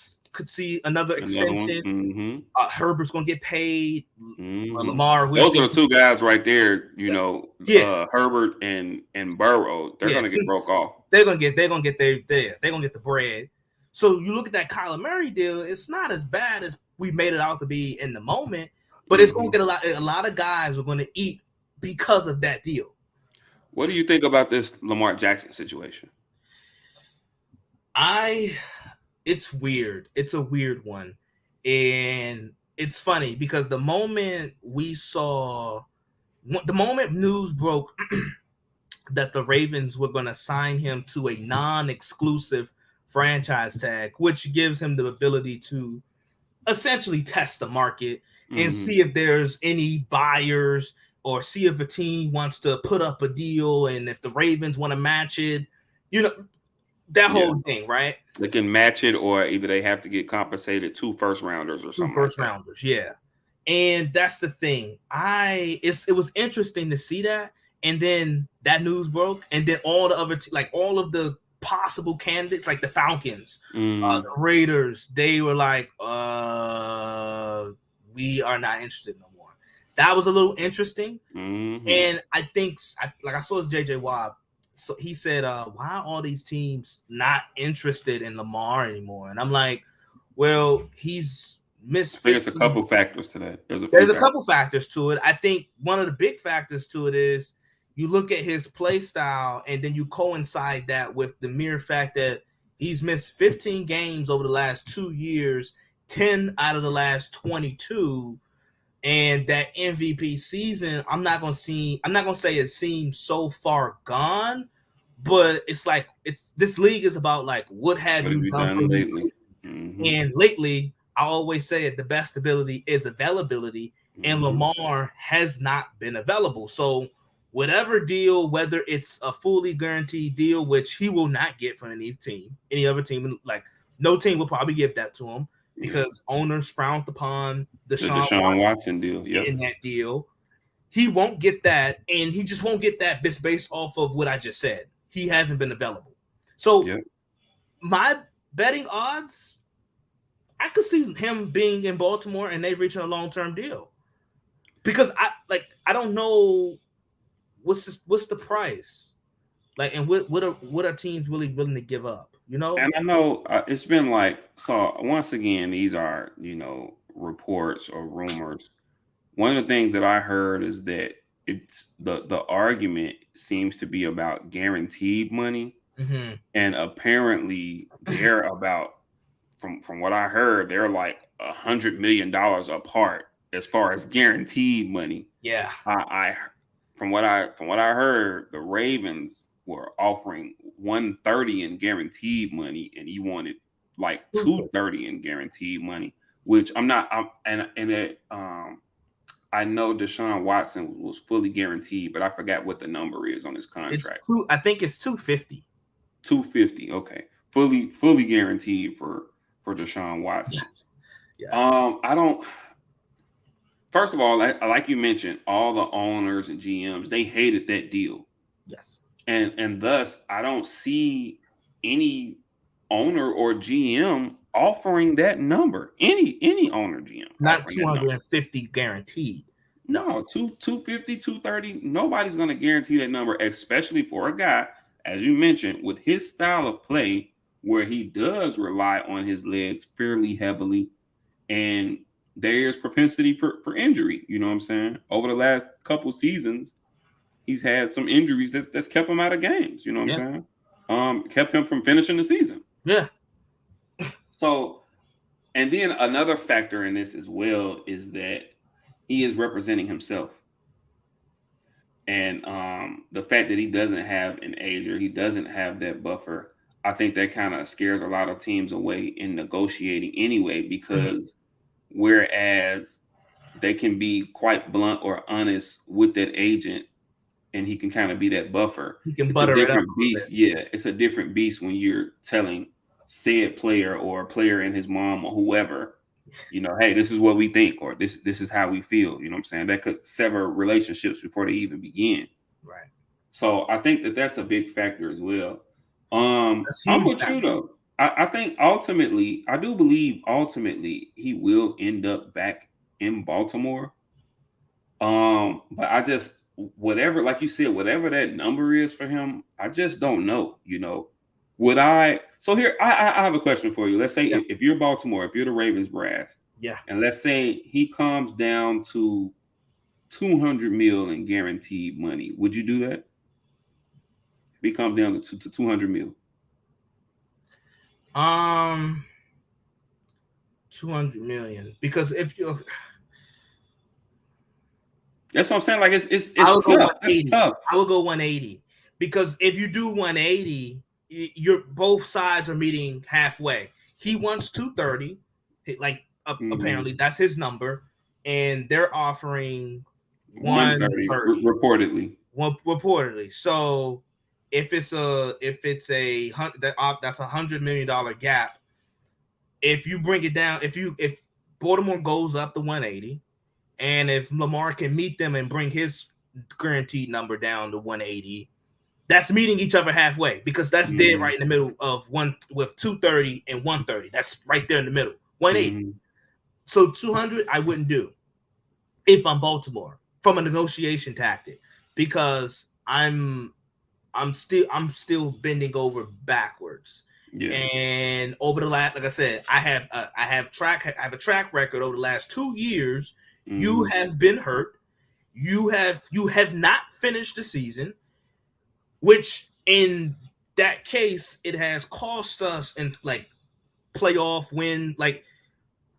see another extension. Mm-hmm. Herbert's gonna get paid. Mm-hmm. Lamar. Those are the 2 guys right there. Herbert and Burrow. They're gonna get broke off. They're gonna get the bread. So you look at that Kyler Murray deal. It's not as bad as we made it out to be in the moment, but it's gonna get a lot of guys are gonna eat because of that deal. What do you think about this Lamar Jackson situation? It's weird. It's a weird one. And it's funny because the moment news broke that the Ravens were going to sign him to a non-exclusive franchise tag, which gives him the ability to essentially test the market and see if there's any buyers or see if a team wants to put up a deal, and if the Ravens want to match it, that Yeah. whole thing, right? They can match it, or either they have to get compensated 2 first rounders or 2 something like first that. rounders, yeah. And that's the thing. It was interesting to see that, and then that news broke, and then all the other like all of the possible candidates, like the Falcons, Mm, the Raiders, they were like, we are not interested no more. That was a little interesting, mm-hmm. and I think like I saw JJ Watt. So he said, why are all these teams not interested in Lamar anymore? And I'm like, well, he's missed I think it's a 15. couple factors to that. There's a few There's a factors. couple factors to it. I think one of the big factors to it is you look at his play style and then you coincide that with the mere fact that he's missed 15 games over the last 2 years, 10 out of the last 22. And that MVP season, I'm not gonna say it seems so far gone, but it's like this league is about like what have What have you you done for done me? lately? Mm-hmm. And lately, I always say it, the best ability is availability, and Mm-hmm. Lamar has not been available. So whatever deal, whether it's a fully guaranteed deal, which he will not get from any other team, like no team will probably give that to him Yeah. because owners frowned upon The Deshaun Deshaun Watson Watson deal. Yep. in that deal. He won't get that, and he just won't get that based off of what I just said. He hasn't been available. So Yep. my betting odds, I could see him being in Baltimore and they reaching a long-term deal. Because I don't know what's the price. Like, and what are teams really willing to give up? You know? And I know it's been like, so once again, these are, reports or rumors. One of the things that I heard is that it's the argument seems to be about guaranteed money. Mm-hmm. And apparently they're about, from what I heard, they're like $100 million apart as far as guaranteed money. Yeah. I from what I heard, the Ravens were offering 130 in guaranteed money, and he wanted like 230 in guaranteed money, which I'm not. I know Deshaun Watson was fully guaranteed, but I forgot what the number is on his contract. I think it's 250. 250. Okay, fully guaranteed for Deshaun Watson. Yes. Yes. I don't. First of all, like you mentioned, all the owners and GMs, they hated that deal. Yes. And thus I don't see any owner or GM offering that number. Any owner GM Not offering that number. 250 guaranteed. No, 250, 230. Nobody's going to guarantee that number, especially for a guy, as you mentioned, with his style of play, where he does rely on his legs fairly heavily, and there's propensity for injury. You know what I'm saying? Over the last couple seasons, he's had some injuries that's kept him out of games. You know what I'm saying? Kept him from finishing the season. Yeah. So, and then another factor in this as well is that he is representing himself. And the fact that he doesn't have an age, or he doesn't have that buffer, I think that kind of scares a lot of teams away in negotiating anyway, because whereas they can be quite blunt or honest with that agent, and he can kind of be that buffer. He can It's butter a it up different a beast. bit. Yeah, it's a different beast when you're telling said player or a player and his mom or whoever, hey, this is what we think, or this is how we feel. You know what I'm saying? That could sever relationships before they even begin. Right. So I think that's a big factor as well. I'm with you though. I think ultimately, I do believe ultimately he will end up back in Baltimore. But I just, whatever, like you said, whatever that number is for him, I just don't know. Would I? So here, I have a question for you. Let's say if you're Baltimore, if you're the Ravens brass, and let's say he comes down to 200 mil in guaranteed money, would you do that? If he comes down to 200 mil. 200 million, because if you, that's what I'm saying. Like it's tough. It's tough. I would go 180, because if you do 180, you're both sides are meeting halfway. He wants 230, like apparently that's his number, and they're offering 130 reportedly. Reportedly. So if it's a that's $100 million gap. If you bring it down, if Baltimore goes up to 180, and if Lamar can meet them and bring his guaranteed number down to 180, that's meeting each other halfway, because that's dead right in the middle of one with 230 and 130. That's right there in the middle, 180. So 200 I wouldn't do if I'm Baltimore from a negotiation tactic, because I'm still bending over backwards. Yeah. And over the last, like I said, I have a track record over the last 2 years. You have been hurt. You have not finished the season, which in that case it has cost us in like playoff win, like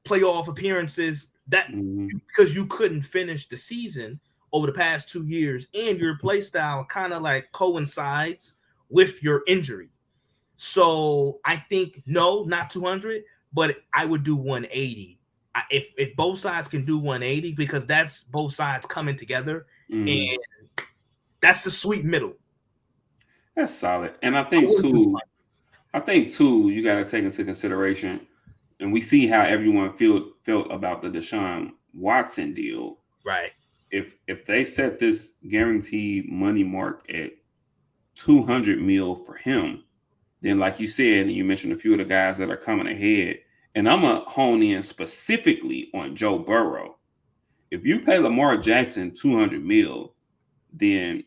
playoff appearances, that because you couldn't finish the season over the past 2 years, and your play style kind of like coincides with your injury. So I think no, not 200, but I would do 180. If both sides can do 180, because that's both sides coming together, and that's the sweet middle. That's solid. And I think too, you got to take into consideration, and we see how everyone felt about the Deshaun Watson deal. Right. If they set this guaranteed money mark at 200 mil for him, then like you said, and you mentioned a few of the guys that are coming ahead, and I'm going to hone in specifically on Joe Burrow. If you pay Lamar Jackson 200 mil, then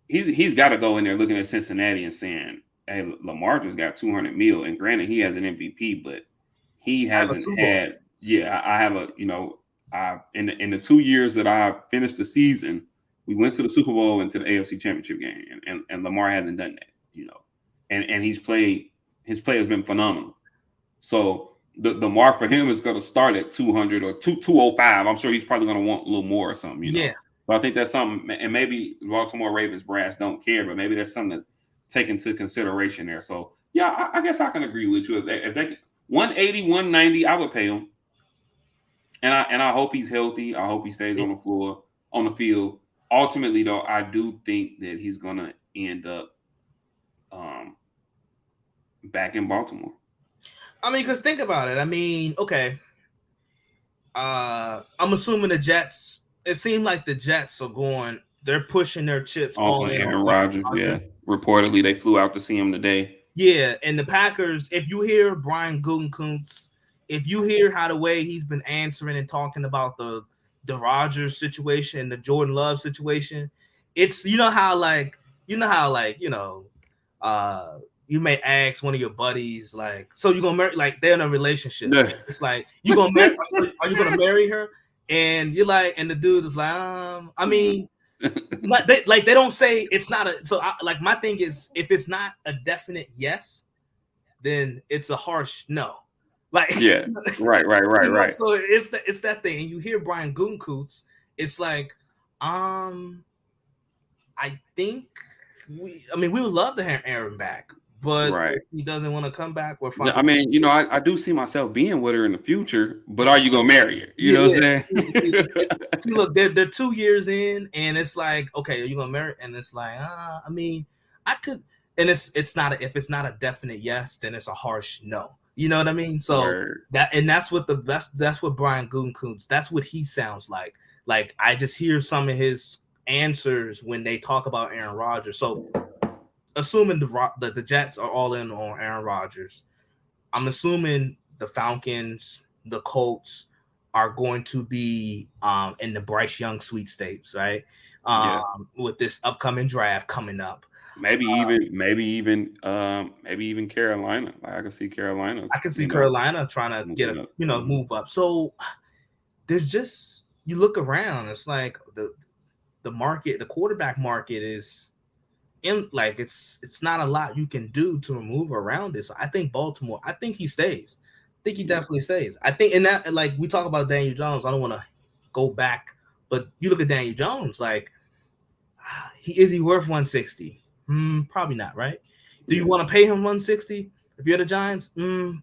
he's got to go in there looking at Cincinnati and saying, hey, Lamar just got 200 mil. And granted, he has an MVP, but he hasn't had, I have a, in the 2 years that I finished the season, we went to the Super Bowl and to the AFC Championship game, and Lamar hasn't done that, and his play has been phenomenal. So the mark for him is going to start at 200 or 205. I'm sure he's probably going to want a little more or something, Yeah. But I think that's something, and maybe Baltimore Ravens brass don't care, but maybe that's something to take into consideration there. So yeah, I guess I can agree with you. If they 180, 190, I would pay him. And I hope he's healthy. I hope he stays on the floor, on the field. Ultimately, though, I do think that he's gonna end up back in Baltimore. I mean, because think about it. I mean, okay. I'm assuming the Jets. It seemed like the Jets are they're pushing their chips all in Aaron Rodgers. Yeah, reportedly they flew out to see him today. Yeah, and the Packers. If you hear Brian Gutekunst, if you hear how the way he's been answering and talking about the Rodgers situation, the Jordan Love situation, it's you may ask one of your buddies, like, so you gonna marry, like they're in a relationship. Yeah. It's like, you gonna marry, are you gonna marry her? And you're like, and the dude is like, I mean, they don't say it's not a, so like my thing is, if it's not a definite yes, then it's a harsh no. Like, yeah, right. So it's that thing. And you hear Brian Gutekunst, it's like, I think we would love to have Aaron back, but if he doesn't want to come back, we're fine. I mean, I do see myself being with her in the future, but are you gonna marry her? You know what I'm saying? See, look, they're 2 years in, and it's like, okay, are you gonna marry? And it's like, I mean, I could, and it's not if it's not a definite yes, then it's a harsh no. You know what I mean? So that's what Brian Gutekunst, that's what he sounds like. Like, I just hear some of his answers when they talk about Aaron Rodgers. So assuming the Jets are all in on Aaron Rodgers, I'm assuming the Falcons, the Colts are going to be in the Bryce Young sweepstakes, right? With this upcoming draft coming up. Maybe even Carolina. Like, I can see Carolina. I can see Carolina trying to get move up. So there's just, you look around, it's like the market, the quarterback market is in, like, it's not a lot you can do to move around this. So I think Baltimore, I think he stays. I think he definitely stays. I think, and that, like, we talk about Daniel Jones, I don't want to go back, but you look at Daniel Jones, like, is he worth 160? Probably not, right? Do you want to pay him 160 if you're the Giants?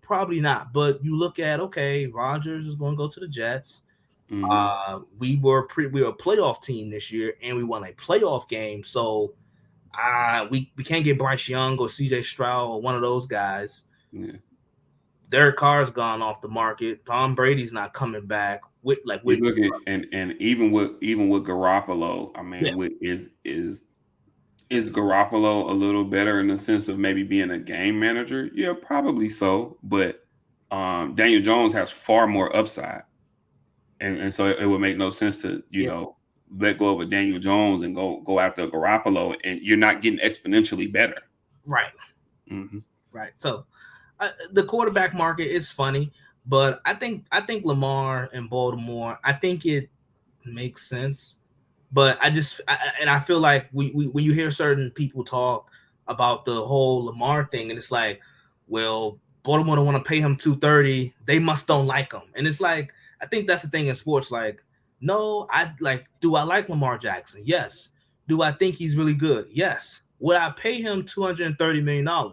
Probably not. But you look at, okay, Rodgers is going to go to the Jets. We were a playoff team this year, and we won a playoff game. So We can't get Bryce Young or CJ Stroud or one of those guys. Yeah. Derek Carr's gone off the market. Tom Brady's not coming back. You look at and even with Garoppolo, I yeah, mean, is Garoppolo a little better in the sense of maybe being a game manager? Yeah, probably so. But Daniel Jones has far more upside, and so it would make no sense to yeah, let go of a Daniel Jones and go after a Garoppolo, and you're not getting exponentially better. right, Mm-hmm. right. So the quarterback market is funny, but I think Lamar in Baltimore, I think it makes sense. But I feel like we when you hear certain people talk about the whole Lamar thing, and it's like, well, Baltimore don't want to pay him 230, they must don't like him, and it's like I think that's the thing in sports. Like, no, do I like Lamar Jackson? Yes. Do I think he's really good? Yes. Would I pay him $230 million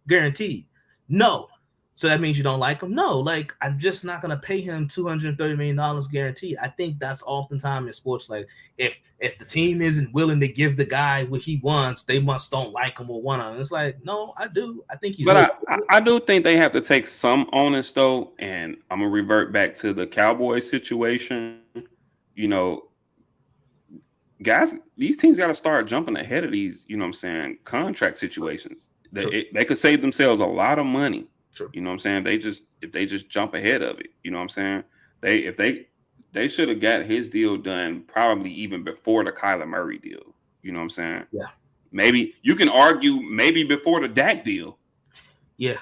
guaranteed? No. So that means you don't like him? No, like I'm just not gonna pay him $230 million guaranteed. I think that's oftentimes in sports. Like if the team isn't willing to give the guy what he wants, they must don't like him or want him. It's like, no, I do. I think he's But really I do think they have to take some onus though, and I'm gonna revert back to the Cowboys situation. You know, guys, these teams got to start jumping ahead of these. You know what I'm saying? Contract situations. true. They could save themselves a lot of money. True. You know what I'm saying? If they just jump ahead of it. You know what I'm saying? They should have got his deal done probably even before the Kyler Murray deal. You know what I'm saying? Yeah. Maybe you can argue maybe before the Dak deal. Yeah.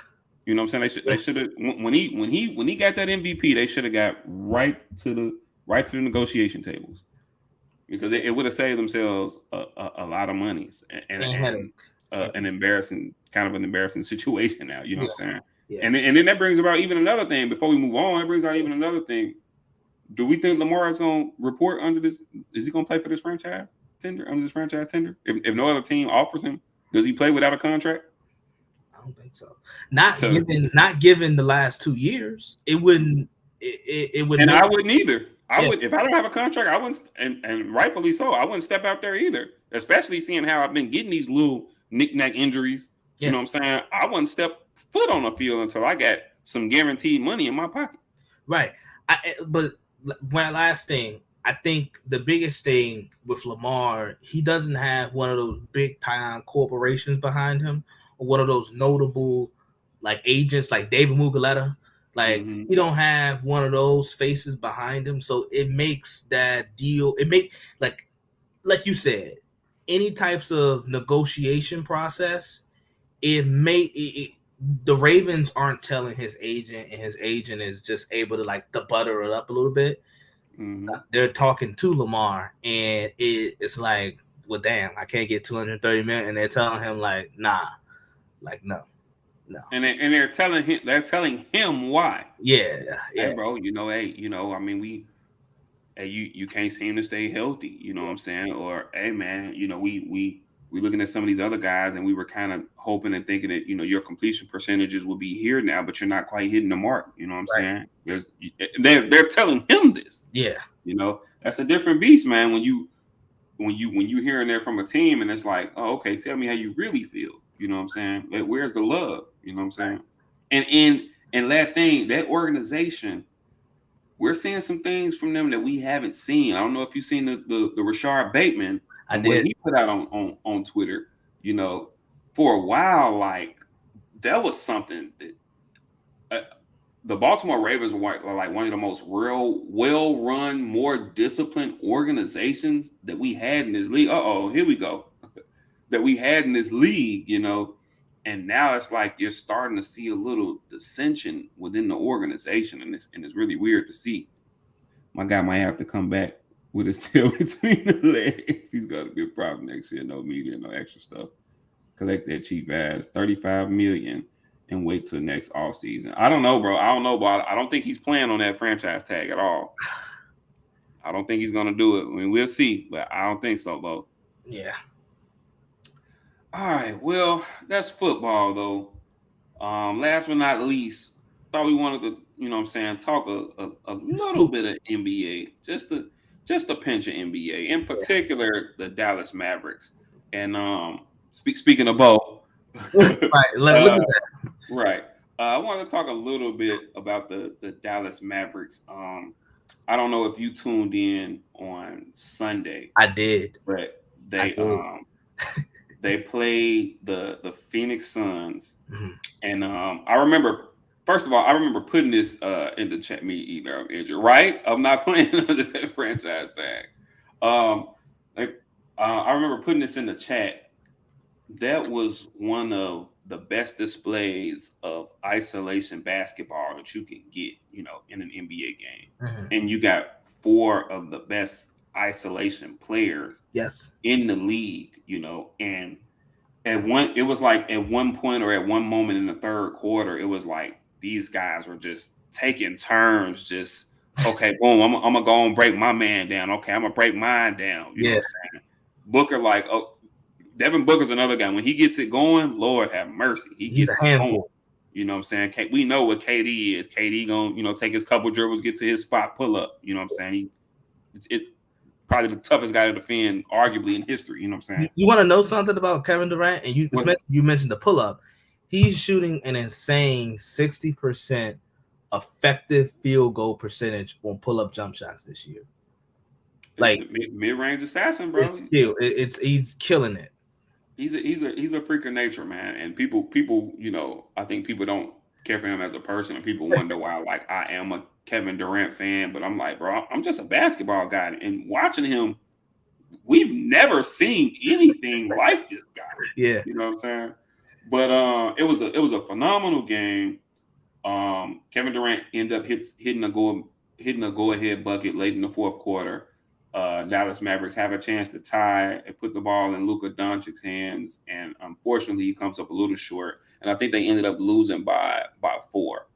You know what I'm saying? They should have when he got that MVP, they should have got right to the negotiation tables because it would have saved themselves a lot of money and headache. an embarrassing situation now. You know Yeah. what I'm saying? Yeah. And then that brings about even another thing. Before we move on, it brings out even another thing. Do we think Lamar is going to report under this? Is he going to play for this franchise tender under this franchise tender? If no other team offers him, does he play without a contract? I don't think so. Not given the last 2 years, it wouldn't. It would. And make, I wouldn't either. I yeah. would if I don't have a contract. I wouldn't, and rightfully so. I wouldn't step out there either. Especially seeing how I've been getting these little knick-knack injuries. Yeah. You know what I'm saying? I wouldn't step foot on the field until I got some guaranteed money in my pocket. Right. But one last thing, I think the biggest thing with Lamar, he doesn't have one of those big time corporations behind him, or one of those notable like agents like David Muguleta. Like he don't have one of those faces behind him, so it makes that deal. It make like you said, any types of negotiation process. The Ravens aren't telling his agent, and his agent is just able to like to butter it up a little bit. Mm-hmm. They're talking to Lamar, and it's like, well, damn, I can't get 230 million, and they're telling him like, nah, like no. And they're telling him why. Yeah. Hey, bro, I mean, you can't seem to stay healthy. You know what I'm saying? Or hey, man, we looking at some of these other guys, and we were kind of hoping and thinking that your completion percentages will be here now, but you're not quite hitting the mark. You know what I'm saying? They're telling him this. Yeah. That's a different beast, man. When you hearing that from a team, and it's like, oh, okay, tell me how you really feel. You know what I'm saying? Like, where's the love? You know what I'm saying? And last thing, that organization, we're seeing some things from them that we haven't seen. I don't know if you've seen the Rashard Bateman. I did. What he put out on Twitter, for a while, like that was something that the Baltimore Ravens were like one of the most well-run, more disciplined organizations that we had in this league. Here we go. That we had in this league, and now it's like you're starting to see a little dissension within the organization, and it's really weird to see. My guy might have to come back with his tail between the legs. He's got to be a problem next year. No media, no extra stuff. Collect that cheap ass $35 million and wait till next off season. I don't know, bro. I don't think he's playing on that franchise tag at all. I don't think he's gonna do it. I mean, we'll see, but I don't think so, though. Yeah. All right. Well, that's football, though. Last but not least, thought we wanted to, talk a little bit of NBA, just a pinch of NBA, in particular the Dallas Mavericks. And Speaking of Bo, Right, look uh, at that. right. I want to talk a little bit about the Dallas Mavericks. I don't know if you tuned in on Sunday, I did. but I they did. they played the Phoenix Suns, Mhm. and I remember. First of all, I remember putting this in the chat. Me either, I'm injured, right? I'm not playing under the franchise tag. Um, like I remember putting this in the chat. That was one of the best displays of isolation basketball that you can get, in an NBA game. Mhm. And you got four of the best isolation players Yes. in the league, and it was like at one point or at one moment in the third quarter, it was like these guys were just taking turns, just okay, boom, I'm gonna go and break my man down. Okay, I'm gonna break mine down. You know Yeah. what I'm saying? Booker, like, oh, Devin Booker's another guy. When he gets it going, Lord have mercy, he He's a gets it going. handful. You know what I'm saying? We know what KD is. KD gonna take his couple dribbles, get to his spot, pull up. You know what I'm saying? It's probably the toughest guy to defend, arguably in history. You know what I'm saying? You want to know something about Kevin Durant? And What you mentioned the pull up. He's shooting an insane 60% effective field goal percentage on pull up jump shots this year. Like mid range assassin, it's bro. still he's killing it. He's a freak of nature, man. And people, I think people don't care for him as a person, and people wonder why. Like, I am a Kevin Durant fan, but I'm like, bro, I'm just a basketball guy, and watching him, we've never seen anything like this guy. Yeah. You know what I'm saying? But it was a phenomenal game. Kevin Durant ended up hitting a go ahead bucket late in the fourth quarter. Dallas Mavericks have a chance to tie and put the ball in Luka Doncic's hands, and unfortunately, he comes up a little short. And I think they ended up losing by 4.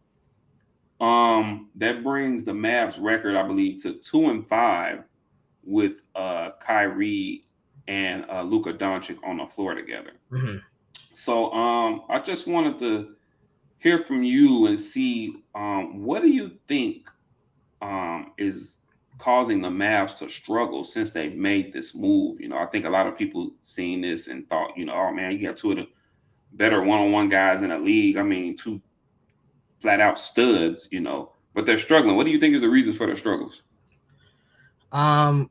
That brings the Mavs record, I believe, to 2-5 with Kyrie and Luka Doncic on the floor together. Mhm. So I just wanted to hear from you and see what do you think is causing the Mavs to struggle since they've made this move. I think a lot of people seen this and thought, oh man, you got two of the better one-on-one guys in the league. I mean, two flat out studs, but they're struggling. What do you think is the reasons for their struggles? Um,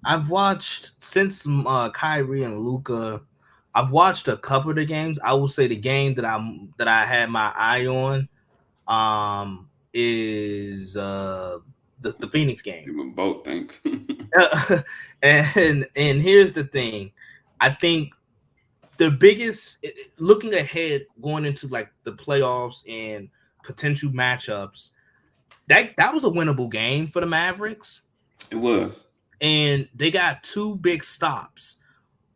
I've watched since Kyrie and Luka. I've watched a couple of the games. I will say the game that I had my eye on is the Phoenix game. You would both think. and here's the thing. I think the biggest looking ahead going into like the playoffs and potential matchups, that was a winnable game for the Mavericks. It was. And they got two big stops.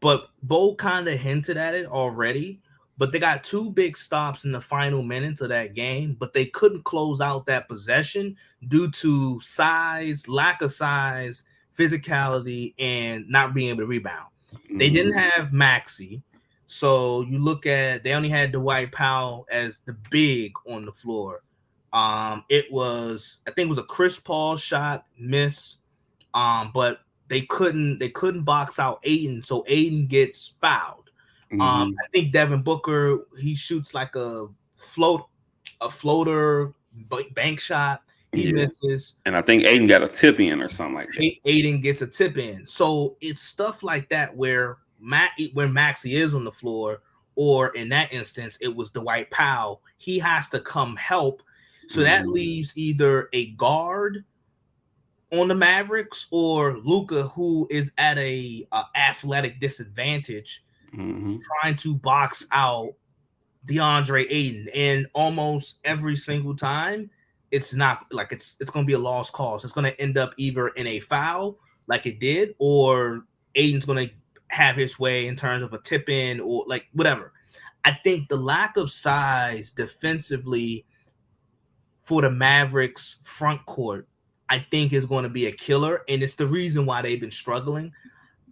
But Bo kind of hinted at it already. But they got two big stops in the final minutes of that game, but they couldn't close out that possession due to size, lack of size, physicality, and not being able to rebound. They didn't have Maxey. So you look at they only had Dwight Powell as the big on the floor. I think it was a Chris Paul shot miss. But they couldn't box out Aiden, so Aiden gets fouled. I think Devin Booker, he shoots like a floater bank shot. He misses. And I think Aiden got a tip in or something like that. Aiden gets a tip in. So it's stuff like that where when Maxey is on the floor, or in that instance, it was Dwight Powell, he has to come help. So that leaves either a guard on the Mavericks or Luka, who is at a athletic disadvantage, trying to box out DeAndre Ayton. And almost every single time, it's not like it's going to be a lost cause. It's going to end up either in a foul, like it did, or Ayton's going to have his way in terms of a tip in or like whatever. I think the lack of size defensively for the Mavericks front court, I think is going to be a killer, and it's the reason why they've been struggling.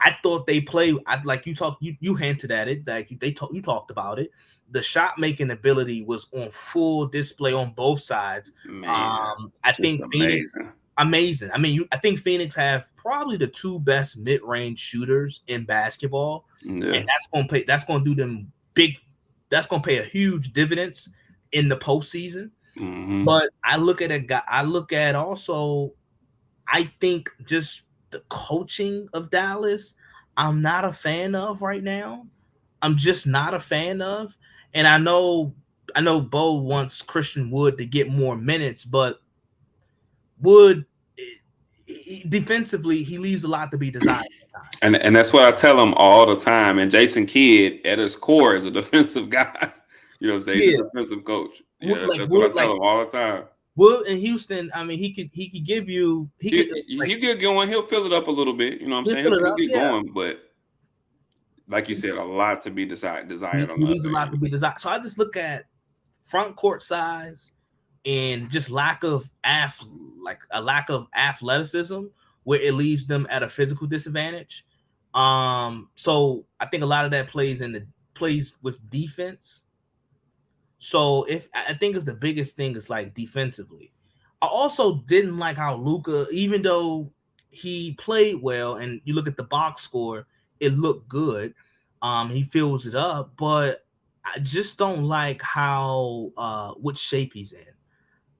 I thought they play. Like you hinted at it. Like you talked about it. The shot making ability was on full display on both sides. Man, I think Phoenix amazing. I think Phoenix have probably the two best mid range shooters in basketball. Yeah. and that's gonna pay. That's gonna do them big. That's gonna pay a huge dividends in the postseason. Mm-hmm. But I look at a guy. I look at also. I think just the coaching of Dallas, I'm not a fan of right now. I'm just not a fan of. And I know Bo wants Christian Wood to get more minutes, but Wood defensively, he leaves a lot to be desired. And that's what I tell him all the time. And Jason Kidd, at his core, is a defensive guy. You know what I'm saying? He's Yeah, a defensive coach. Yeah, like that's what I Wood, tell him all the time. Wood in Houston. I mean, he could give you he could like He get going, he'll fill it up a little bit. You know what I'm he'll saying? fill it He'll up. get Yeah, going, but like you said, a lot to be desired on he the leaves a other lot end. to be desired. So I just look at front court size and just lack of a lack of athleticism where it leaves them at a physical disadvantage. So I think a lot of that plays with defense. So if I think it's the biggest thing is like defensively. I also didn't like how Luka, even though he played well and you look at the box score, it looked good. He fills it up, but I just don't like how what shape he's in.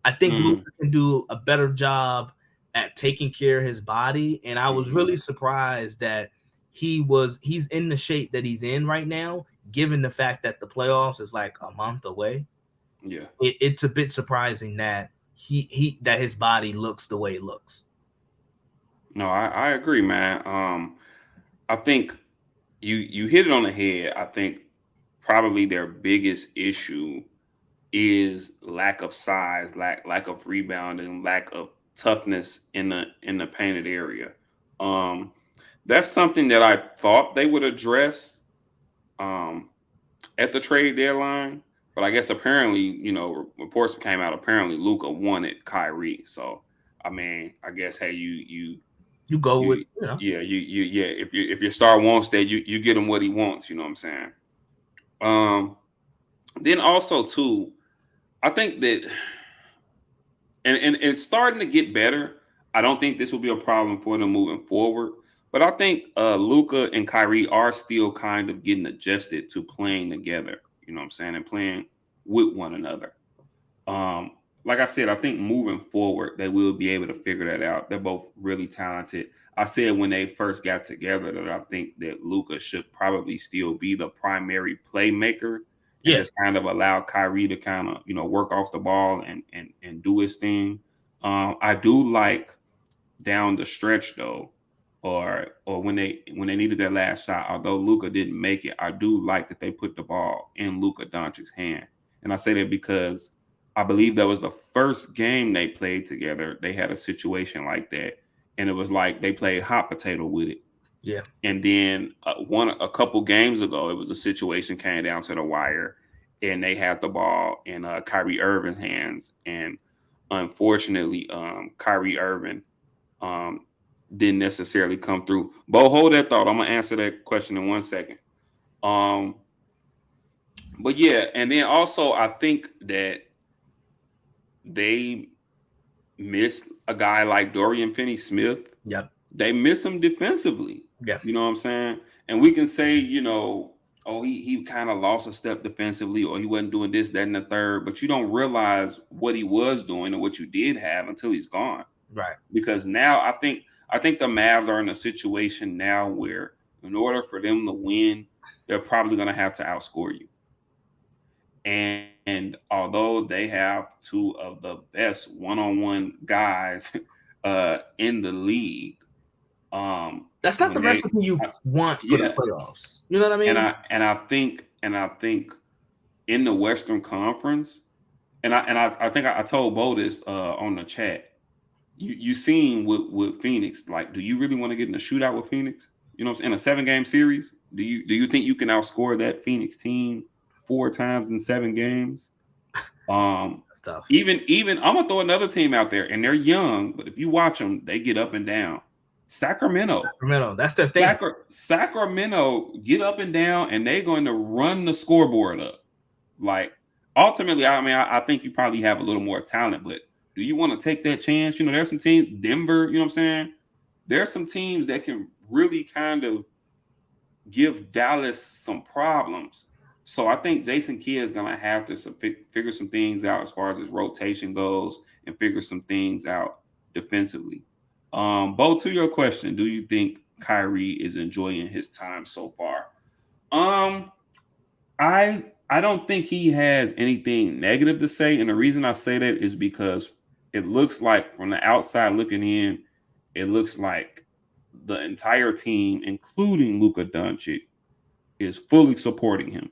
I think Mm, Luka can do a better job at taking care of his body, and I was mhm. really surprised that he's in the shape that he's in right now, given the fact that the playoffs is like a month away. Yeah. It's a bit surprising that he that his body looks the way it looks. No, I agree, man. I think you hit it on the head. I think probably their biggest issue is lack of size, lack of rebounding, lack of toughness in the painted area. Um, that's something that I thought they would address um, at the trade deadline, but I guess apparently, reports came out. Apparently, Luca wanted Kyrie, so I mean, I guess hey, You go with you yeah, if your star wants that, you get him what he wants. You know what I'm saying? Um, then also too, I think that and it's starting to get better. I don't think this will be a problem for them moving forward. But I think Luca and Kyrie are still kind of getting adjusted to playing together. You know what I'm saying, and playing with one another. Um, like I said, I think moving forward they will be able to figure that out. They're both really talented. I said when they first got together that I think that Luca should probably still be the primary playmaker and yeah. just kind of allow Kyrie to kind of work off the ball and do his thing. I do like down the stretch though, or when they needed their last shot. Although Luca didn't make it, I do like that they put the ball in Luca Doncic's hand, and I say that because I believe that was the first game they played together. They had a situation like that, and it was like they played hot potato with it. Yeah. And then a couple games ago, it was a situation came down to the wire, and they had the ball in Kyrie Irving's hands, and unfortunately, Kyrie Irving um, didn't necessarily come through. Bo, hold that thought. I'm gonna answer that question in 1 second. Um, but yeah, and then also I think that they miss a guy like Dorian Finney-Smith. Yep. They miss him defensively. Yeah. You know what I'm saying? And we can say, oh, he kind of lost a step defensively, or he wasn't doing this, that, and the third. But you don't realize what he was doing or what you did have until he's gone. Right. Because now I think the Mavs are in a situation now where in order for them to win, they're probably going to have to outscore you. And although they have two of the best one-on-one guys in the league, That's not when the they recipe you want for the yeah, playoffs. You know what I and mean? I think in the Western Conference, and I think I told Bo this on the chat. You seen with Phoenix, like, do you really want to get in a shootout with Phoenix? You know, in a 7-game series, do you think you can outscore that Phoenix team 4 times in 7 games? Um, That's tough. even I'm gonna throw another team out there, and they're young, but if you watch them, they get up and down. Sacramento. Sacramento. That's their thing. Sacramento get up and down, and they're going to run the scoreboard up. Like, ultimately, I mean, I think you probably have a little more talent, but do you want to take that chance? There's some teams, Denver, you know what I'm saying? There's some teams that can really kind of give Dallas some problems. So I think Jason Kidd is going to have to figure some things out as far as his rotation goes and figure some things out defensively. Bo, to your question, do you think Kyrie is enjoying his time so far? Um, I don't think he has anything negative to say, and the reason I say that is because it looks like from the outside looking in, it looks like the entire team, including Luka Doncic, is fully supporting him.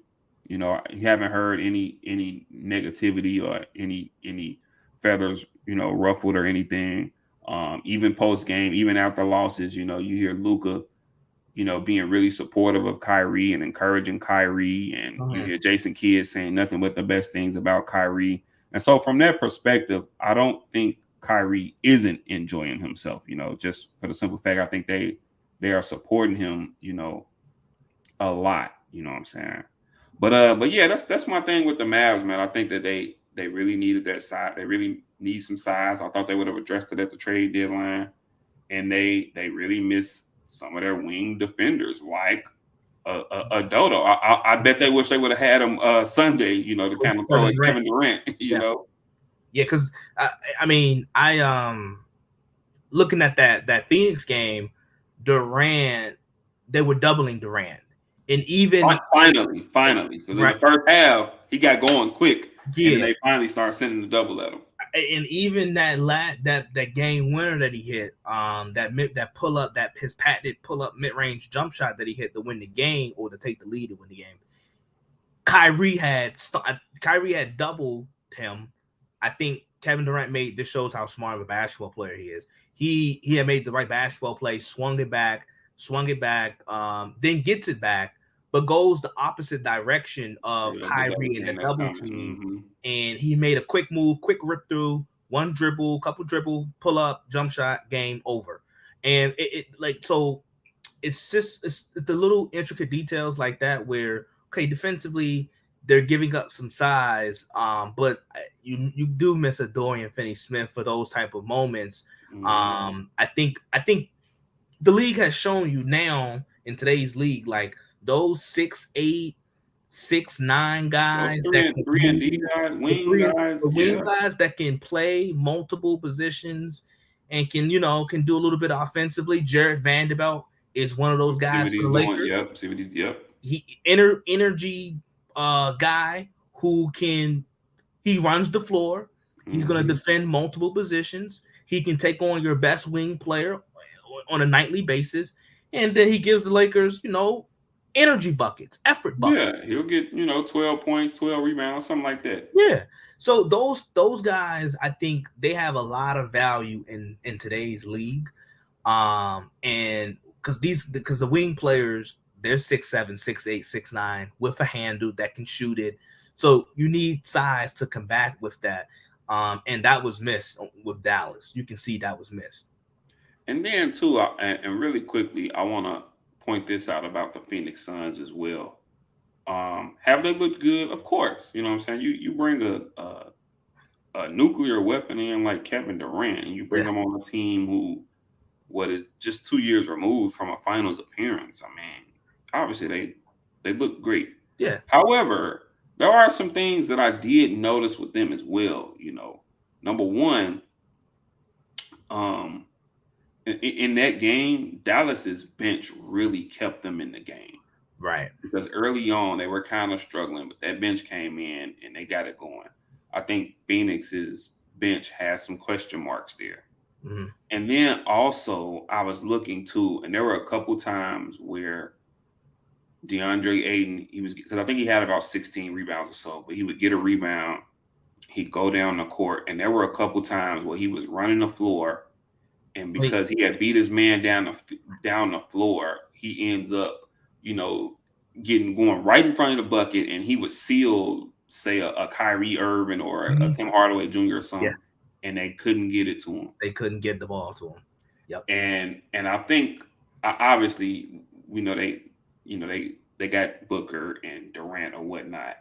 You know, you haven't heard any negativity or any feathers, ruffled or anything. Even post game, even after losses, you hear Luka, being really supportive of Kyrie and encouraging Kyrie, and you hear Jason Kidd saying nothing but the best things about Kyrie. And so, from that perspective, I don't think Kyrie isn't enjoying himself. Just for the simple fact, I think they are supporting him. A lot. You know what I'm saying? But yeah, that's my thing with the Mavs, man. I think that they really needed that size. They really need some size. I thought they would have addressed it at the trade deadline, and they really missed some of their wing defenders, like a Dodo. I bet they wish they would have had him Sunday, to kind of throw at Kevin Durant. Yeah, because I mean, looking at that Phoenix game, Durant, they were doubling Durant. And even finally, because in the first half he got going quick, yeah, and then they finally started sending the double at him. And even that game winner that he hit, that pull up, that his patented pull up mid range jump shot that he hit to win the game or to take the lead to win the game. Kyrie had doubled him. I think Kevin Durant made this shows how smart of a basketball player he is. He had made the right basketball play, swung it back, then gets it back, but goes the opposite direction of Kyrie in the double team. And he made a quick move, quick rip through, one dribble, couple dribble, pull up, jump shot, game over. And it's the little intricate details like that where, okay, defensively they're giving up some size, but you do miss a Dorian Finney-Smith for those type of moments. I think the league has shown you now in today's league, like those 6'8", 6'9" guys, wing guys that can play multiple positions and can do a little bit offensively. Jared Vanderbilt is one of those guys for the Lakers. He energy guy who he runs the floor. He's going to defend multiple positions. He can take on your best wing player on a nightly basis, and then he gives the Lakers, energy buckets, effort buckets. Yeah, he'll get 12 points, 12 rebounds, something like that. Yeah. So those guys, I think they have a lot of value in today's league, and because the wing players, they're 6'7", 6'8", 6'9", with a handle that can shoot it. So you need size to combat with that. And that was missed with Dallas. You can see that was missed. And then too, and really quickly, I want to point this out about the Phoenix Suns as well. Have they looked good? Of course. You know what I'm saying? You bring a nuclear weapon in like Kevin Durant, and you bring him on a team who is just 2 years removed from a finals appearance. I mean, obviously they look great. Yeah. However, there are some things that I did notice with them as well. Number one, in that game, Dallas's bench really kept them in the game. Right. Because early on they were kind of struggling, but that bench came in and they got it going. I think Phoenix's bench has some question marks there. Mm-hmm. And then also I was looking too, and there were a couple times where DeAndre Ayton, because I think he had about 16 rebounds or so, but he would get a rebound, he'd go down the court, and there were a couple times where he was running the floor, and because he had beat his man down the floor, he ends up, going right in front of the bucket, and he would seal, say, a Kyrie Irving or a Tim Hardaway Jr. or something, and they couldn't get it to him. They couldn't get the ball to him. Yep. And I think obviously we know they got Booker and Durant or whatnot,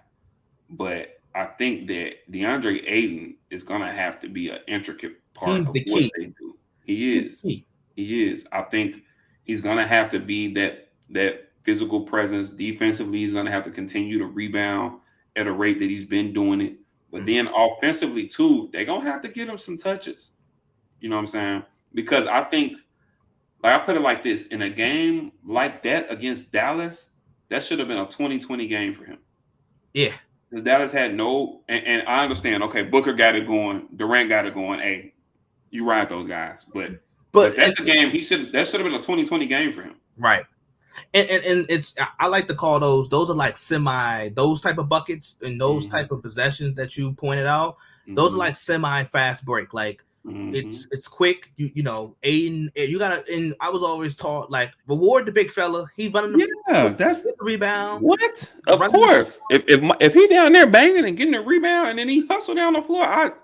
but I think that DeAndre Ayton is gonna have to be an intricate part of what they do. He is. I think he's gonna have to be that physical presence. Defensively, he's going to have to continue to rebound at a rate that he's been doing it. But then offensively too, they're gonna have to get him some touches. You know what I'm saying? Because I think, like, I put it like this: in a game like that against Dallas, that should have been a 20-20 game for him. Yeah, because Dallas had no, and I understand. Okay, Booker got it going, Durant got it going. Hey, you ride those guys, but that's a game that should have been a 20-20 game for him. Right. And it's, I like to call those are like those type of buckets and those type of possessions that you pointed out. Those are like semi fast break. Like it's quick. You know, Aiden, you gotta. And I was always taught, like, reward the big fella. He running that's the rebound. What? Of course. If he down there banging and getting the rebound and then he hustle down the floor,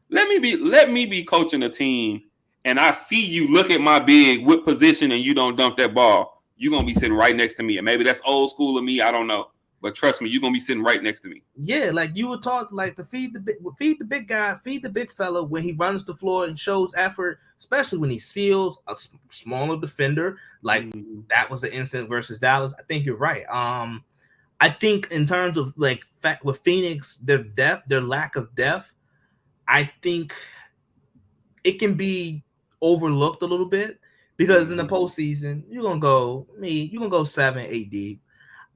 let me be coaching a team, and I see you look at my big with position and you don't dunk that ball. You're going to be sitting right next to me. And maybe that's old school of me. I don't know. But trust me, you're going to be sitting right next to me. Yeah, like you were taught, like, to feed the big guy, feed the big fella when he runs the floor and shows effort, especially when he seals a smaller defender. Like that was the instant versus Dallas. I think you're right. I think in terms of, like, with Phoenix, their lack of depth, I think it can be overlooked a little bit. Because in the postseason, you're gonna go 7-8 deep.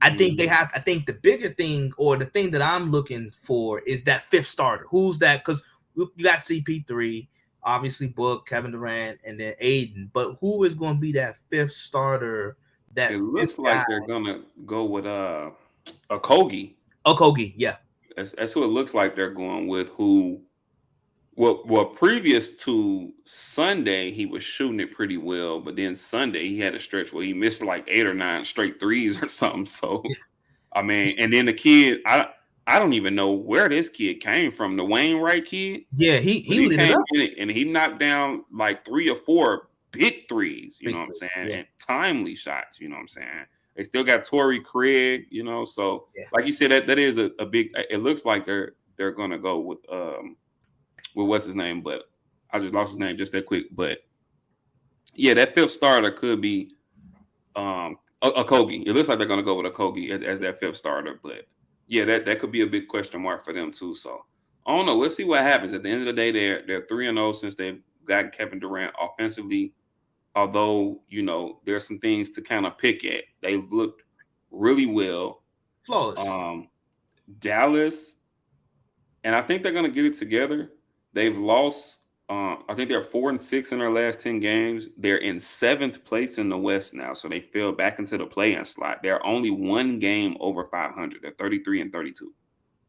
I think I think the bigger thing, or the thing that I'm looking for, is that fifth starter. Who's that? Because you got CP3, obviously Book, Kevin Durant, and then Aiden. But who is going to be that fifth starter? That it looks like they're gonna go with Okogie. Okogie, yeah. That's who it looks like they're going with. Who? Well, previous to Sunday, he was shooting it pretty well, but then Sunday he had a stretch where he missed like 8 or 9 straight threes or something. So, I mean, and then the kid, I don't even know where this kid came from. The Wainwright kid, yeah, he lit it up, and he knocked down like 3 or 4 big threes. You know what I'm saying? Yeah. And timely shots. You know what I'm saying? They still got Torrey Craig. You know, so like you said, that is a big. It looks like they're gonna go with what's his name, but I just lost his name just that quick. But yeah, that fifth starter could be Okogie. It looks like they're gonna go with Okogie as that fifth starter. But yeah, that could be a big question mark for them too. So I don't know. We'll see what happens. At the end of the day, they're 3-0 since they've gotten Kevin Durant. Offensively, although, you know, there's some things to kind of pick at, they've looked really well. Flawless. Dallas, and I think they're gonna get it together. They've lost, I think they're 4-6 in their last 10 games. They're in 7th place in the West now, so they fell back into the play-in slot. They're only 1 game over 500. They're 33-32.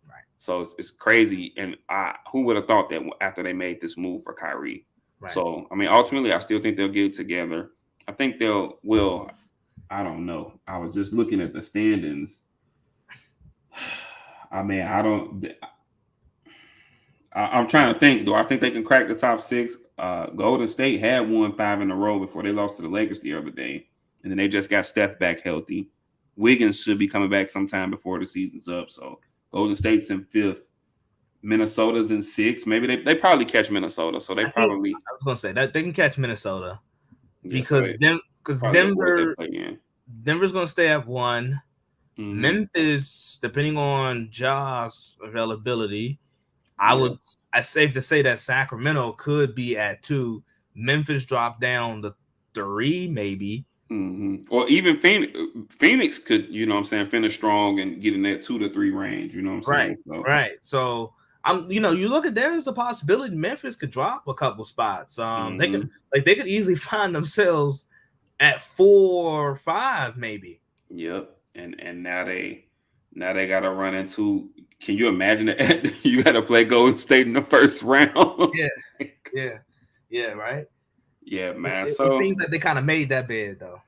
Right. So it's crazy, and who would have thought that after they made this move for Kyrie? Right. So, I mean, ultimately, I still think they'll get it together. I think I don't know. I was just looking at the standings. I mean, I'm trying to think. Do I think they can crack the top 6? Golden State had won 5 in a row before they lost to the Lakers the other day, and then they just got Steph back healthy. Wiggins should be coming back sometime before the season's up. So Golden State's in 5th. Minnesota's in 6th. Maybe they probably catch Minnesota. So I was gonna say that they can catch Minnesota because Denver's gonna stay at 1. Mm-hmm. Memphis, depending on Ja's availability. It's safe to say that Sacramento could be at 2. Memphis dropped down to 3, maybe. Mm-hmm. Or even Phoenix could, you know what I'm saying, finish strong and get in that 2 to 3 range. You know what I'm saying? Right. So you look at, there's a possibility Memphis could drop a couple spots. They could easily find themselves at 4 or 5, maybe. Yep. And now they got to run into. Can you imagine it? You got to play Golden State in the first round. Yeah, right. Yeah, man. It seems like they kind of made that bed, though.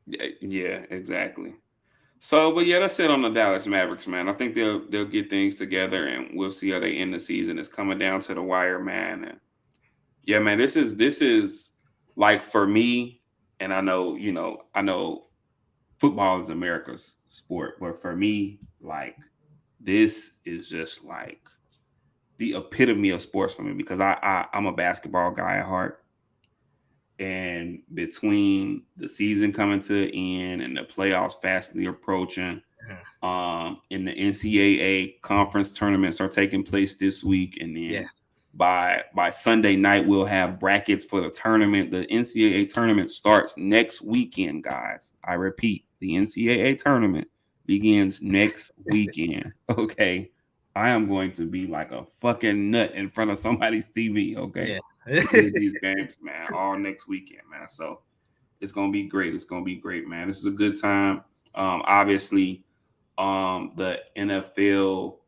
Yeah, exactly. So, but yeah, that's it on the Dallas Mavericks, man. I think they'll get things together, and we'll see how they end the season. It's coming down to the wire, man. And yeah, man, this is like, for me, and I know football is America's sport, but for me, like, this is just like the epitome of sports for me, because I'm a basketball guy at heart. And between the season coming to an end and the playoffs fastly approaching, and the NCAA conference tournaments are taking place this week, and Yeah. then by Sunday night we'll have brackets for the tournament. The NCAA tournament starts next weekend, guys. I repeat, the NCAA tournament begins next weekend. Okay, I am going to be like a fucking nut in front of somebody's TV. Okay, Yeah. looking at these games, man, all next weekend, man. So it's gonna be great. It's gonna be great, man. This is a good time. Obviously, the NFL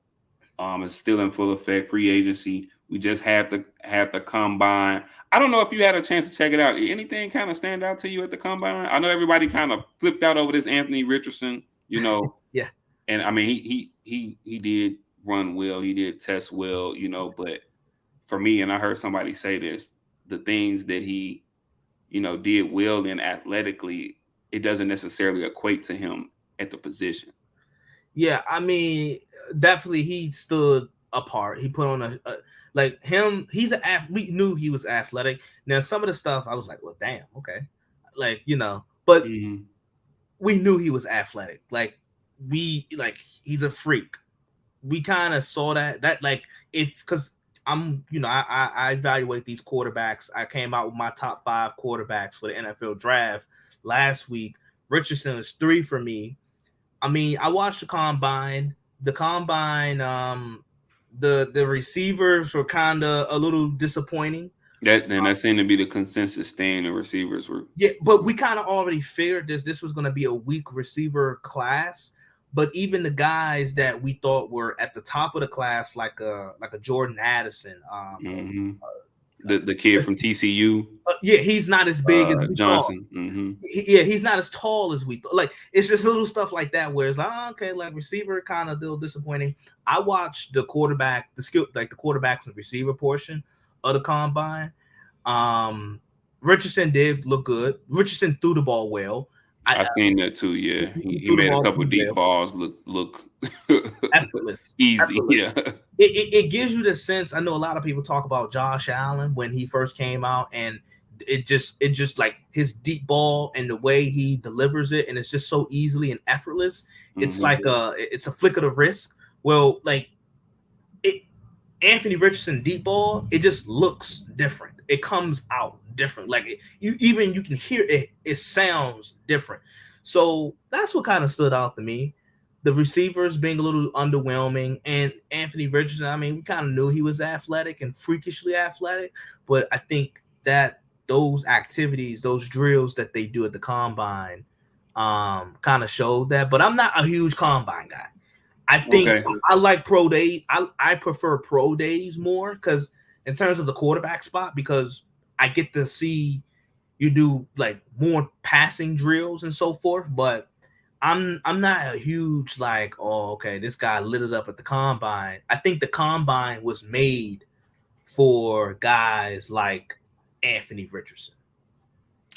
is still in full effect. Free agency. We just had the combine. I don't know if you had a chance to check it out. Anything kind of stand out to you at the combine? I know everybody kind of flipped out over this Anthony Richardson, Yeah. and I mean he did run well. He did test well, but for me, and I heard somebody say this, the things that he did well in athletically, it doesn't necessarily equate to him at the position. Yeah, I mean, definitely he stood apart. He put on like him. He's an we knew he was athletic. Now some of the stuff I was like, well, damn, okay, like but Mm-hmm. we knew he was athletic. Like he's a freak. We kind of saw that like if because I evaluate these quarterbacks. I came out with my top 5 quarterbacks for the NFL draft last week. Richardson is 3 for me. I mean, I watched the combine. The combine, the receivers were kind of a little disappointing. That seemed to be the consensus thing. The receivers were. Yeah, but we kind of already figured this was going to be a weak receiver class. But even the guys that we thought were at the top of the class, like a Jordan Addison, Mm-hmm. The kid from TCU, yeah, he's not as big as we thought. Johnson. Mm-hmm. Yeah, he's not as tall as we thought. Like it's just little stuff like that where it's like, oh, okay, like receiver kind of a little disappointing. I watched the quarterback, the skill, like the quarterbacks and receiver portion of the combine. Richardson did look good. Richardson threw the ball well. I seen that too. Yeah, he threw the made a ball couple deep well. balls look Effortless. easy. Effortless. Yeah. It gives you the sense. I know a lot of people talk about Josh Allen when he first came out, and it just like his deep ball and the way he delivers it, and it's just so easily and effortless. It's like it's a flick of the wrist. Well, like Anthony Richardson deep ball, it just looks different. It comes out different. Like you can hear it. It sounds different. So that's what kind of stood out to me. The receivers being a little underwhelming, and Anthony Richardson. I mean, we kind of knew he was athletic and freakishly athletic, but I think that those activities, those drills that they do at the combine, kind of showed that. But I'm not a huge combine guy. I think I like pro day. I prefer pro days more because in terms of the quarterback spot, because I get to see you do like more passing drills and so forth. But I'm not a huge like, oh, okay, this guy lit it up at the combine. I think the combine was made for guys like Anthony Richardson.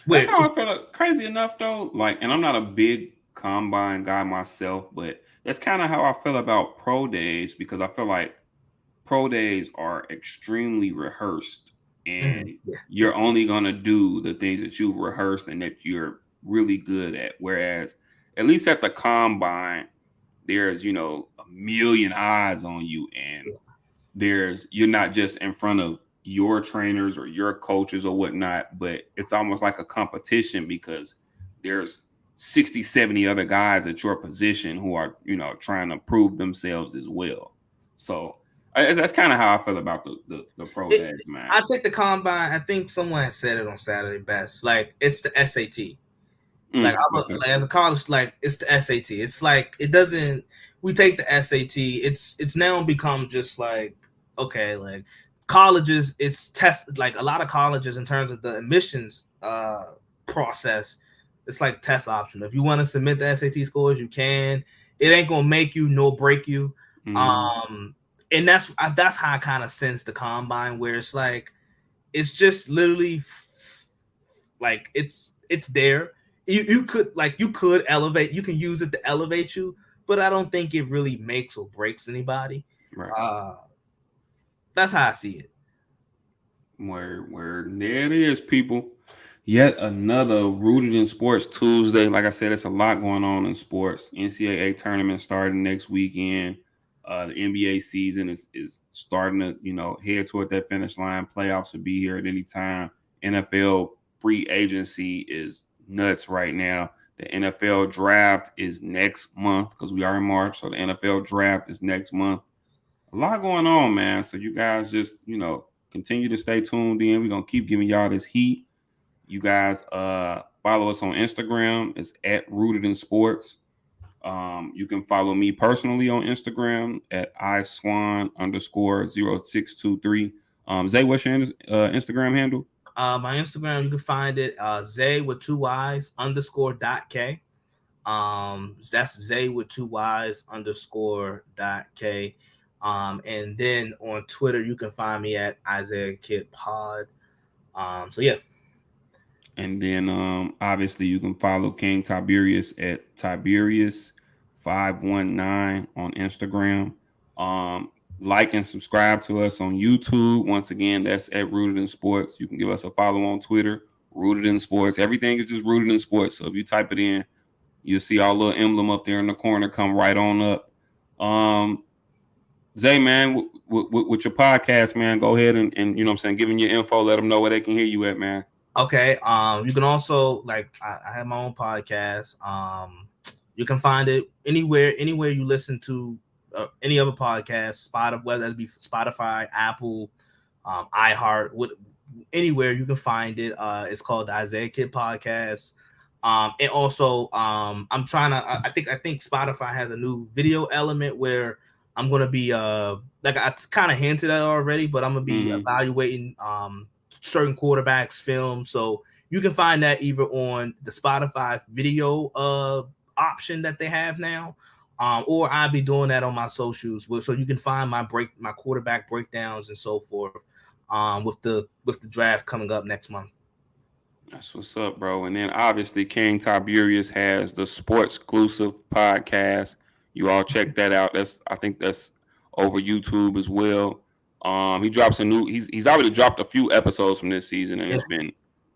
That's how I feel. Crazy enough though, like, and I'm not a big combine guy myself, but that's kind of how I feel about pro days because I feel like pro days are extremely rehearsed and you're only going to do the things that you've rehearsed and that you're really good at. Whereas, at least at the combine, there's, a million eyes on you and you're not just in front of your trainers or your coaches or whatnot, but it's almost like a competition because there's 60, 70 other guys at your position who are, trying to prove themselves as well. So that's kind of how I feel about the pro days, man. I take the combine. I think someone said it on Saturday best. Like it's the SAT. Like as a college, like it's the SAT. It's like it doesn't. We take the SAT. It's now become just like okay, like colleges. It's test like a lot of colleges in terms of the admissions process. It's like test option. If you want to submit the SAT scores, you can. It ain't gonna make you nor break you. And that's how I kind of sense the combine, where it's like it's just literally like it's there. You could elevate. You can use it to elevate you, but I don't think it really makes or breaks anybody. Right. That's how I see it. Where there it is, people. Yet another Rooted in Sports Tuesday. Like I said, it's a lot going on in sports. NCAA tournament starting next weekend. The NBA season is starting to head toward that finish line. Playoffs will be here at any time. NFL free agency is nuts right now. The NFL draft is next month because we are in March, so the NFL draft is next month. A lot going on, man. So you guys just continue to stay tuned in. We're gonna keep giving y'all this heat. You guys follow us on Instagram. It's at Rooted in Sports. You can follow me personally on Instagram at iswan_0623. Zay, what's your Instagram handle? My Instagram, you can find it Zay with two Y's underscore dot K. That's Zay with two Y's underscore dot K. And then on Twitter, you can find me at Isaiah Kid Pod. So yeah. And then obviously you can follow King Tiberius at Tiberius519 on Instagram. Like and subscribe to us on YouTube. Once again, that's at Rooted in Sports. You can give us a follow on Twitter, Rooted in Sports. Everything is just Rooted in Sports. So if you type it in, you'll see our little emblem up there in the corner. Come right on up. Zay, man, with your podcast, man, go ahead and you know what I'm saying, giving your info, let them know where they can hear you at, man. Okay. You can also I have my own podcast. You can find it anywhere you listen to any other podcast, Spotify, whether it be Spotify, Apple, iHeart, anywhere you can find it. It's called the Isaiah Kid Podcast. And also, I'm trying to. I think Spotify has a new video element where I'm gonna be like I kind of hinted at already, but I'm gonna be evaluating certain quarterbacks' film. So you can find that either on the Spotify video option that they have now, or I'll be doing that on my socials. So you can find my quarterback breakdowns and so forth. With the draft coming up next month. That's what's up, bro. And then obviously King Tiberius has the Sports Exclusive podcast. You all check that out. I think that's over YouTube as well. He drops a new. He's already dropped a few episodes from this season, and it's been,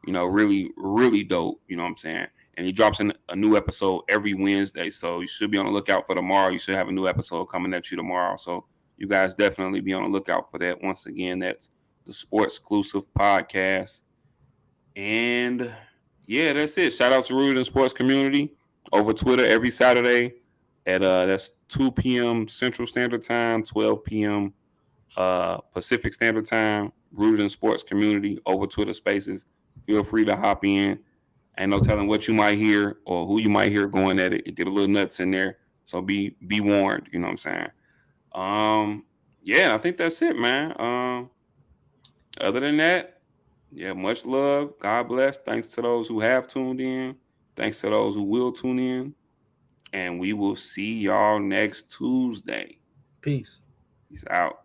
really really dope. You know what I'm saying? And he drops a new episode every Wednesday, so you should be on the lookout for tomorrow. You should have a new episode coming at you tomorrow. So you guys definitely be on the lookout for that. Once again, that's the Sports Exclusive podcast. And yeah, that's it. Shout out to Rooted in Sports Community over Twitter every Saturday at that's 2 p.m. Central Standard Time, 12 p.m. Pacific Standard Time. Rooted in Sports Community over Twitter Spaces. Feel free to hop in. Ain't no telling what you might hear or who you might hear going at it. You get a little nuts in there, so be warned. You know what I'm saying? Yeah, I think that's it, man. Other than that, yeah, much love. God bless. Thanks to those who have tuned in. Thanks to those who will tune in. And we will see y'all next Tuesday. Peace. Peace out.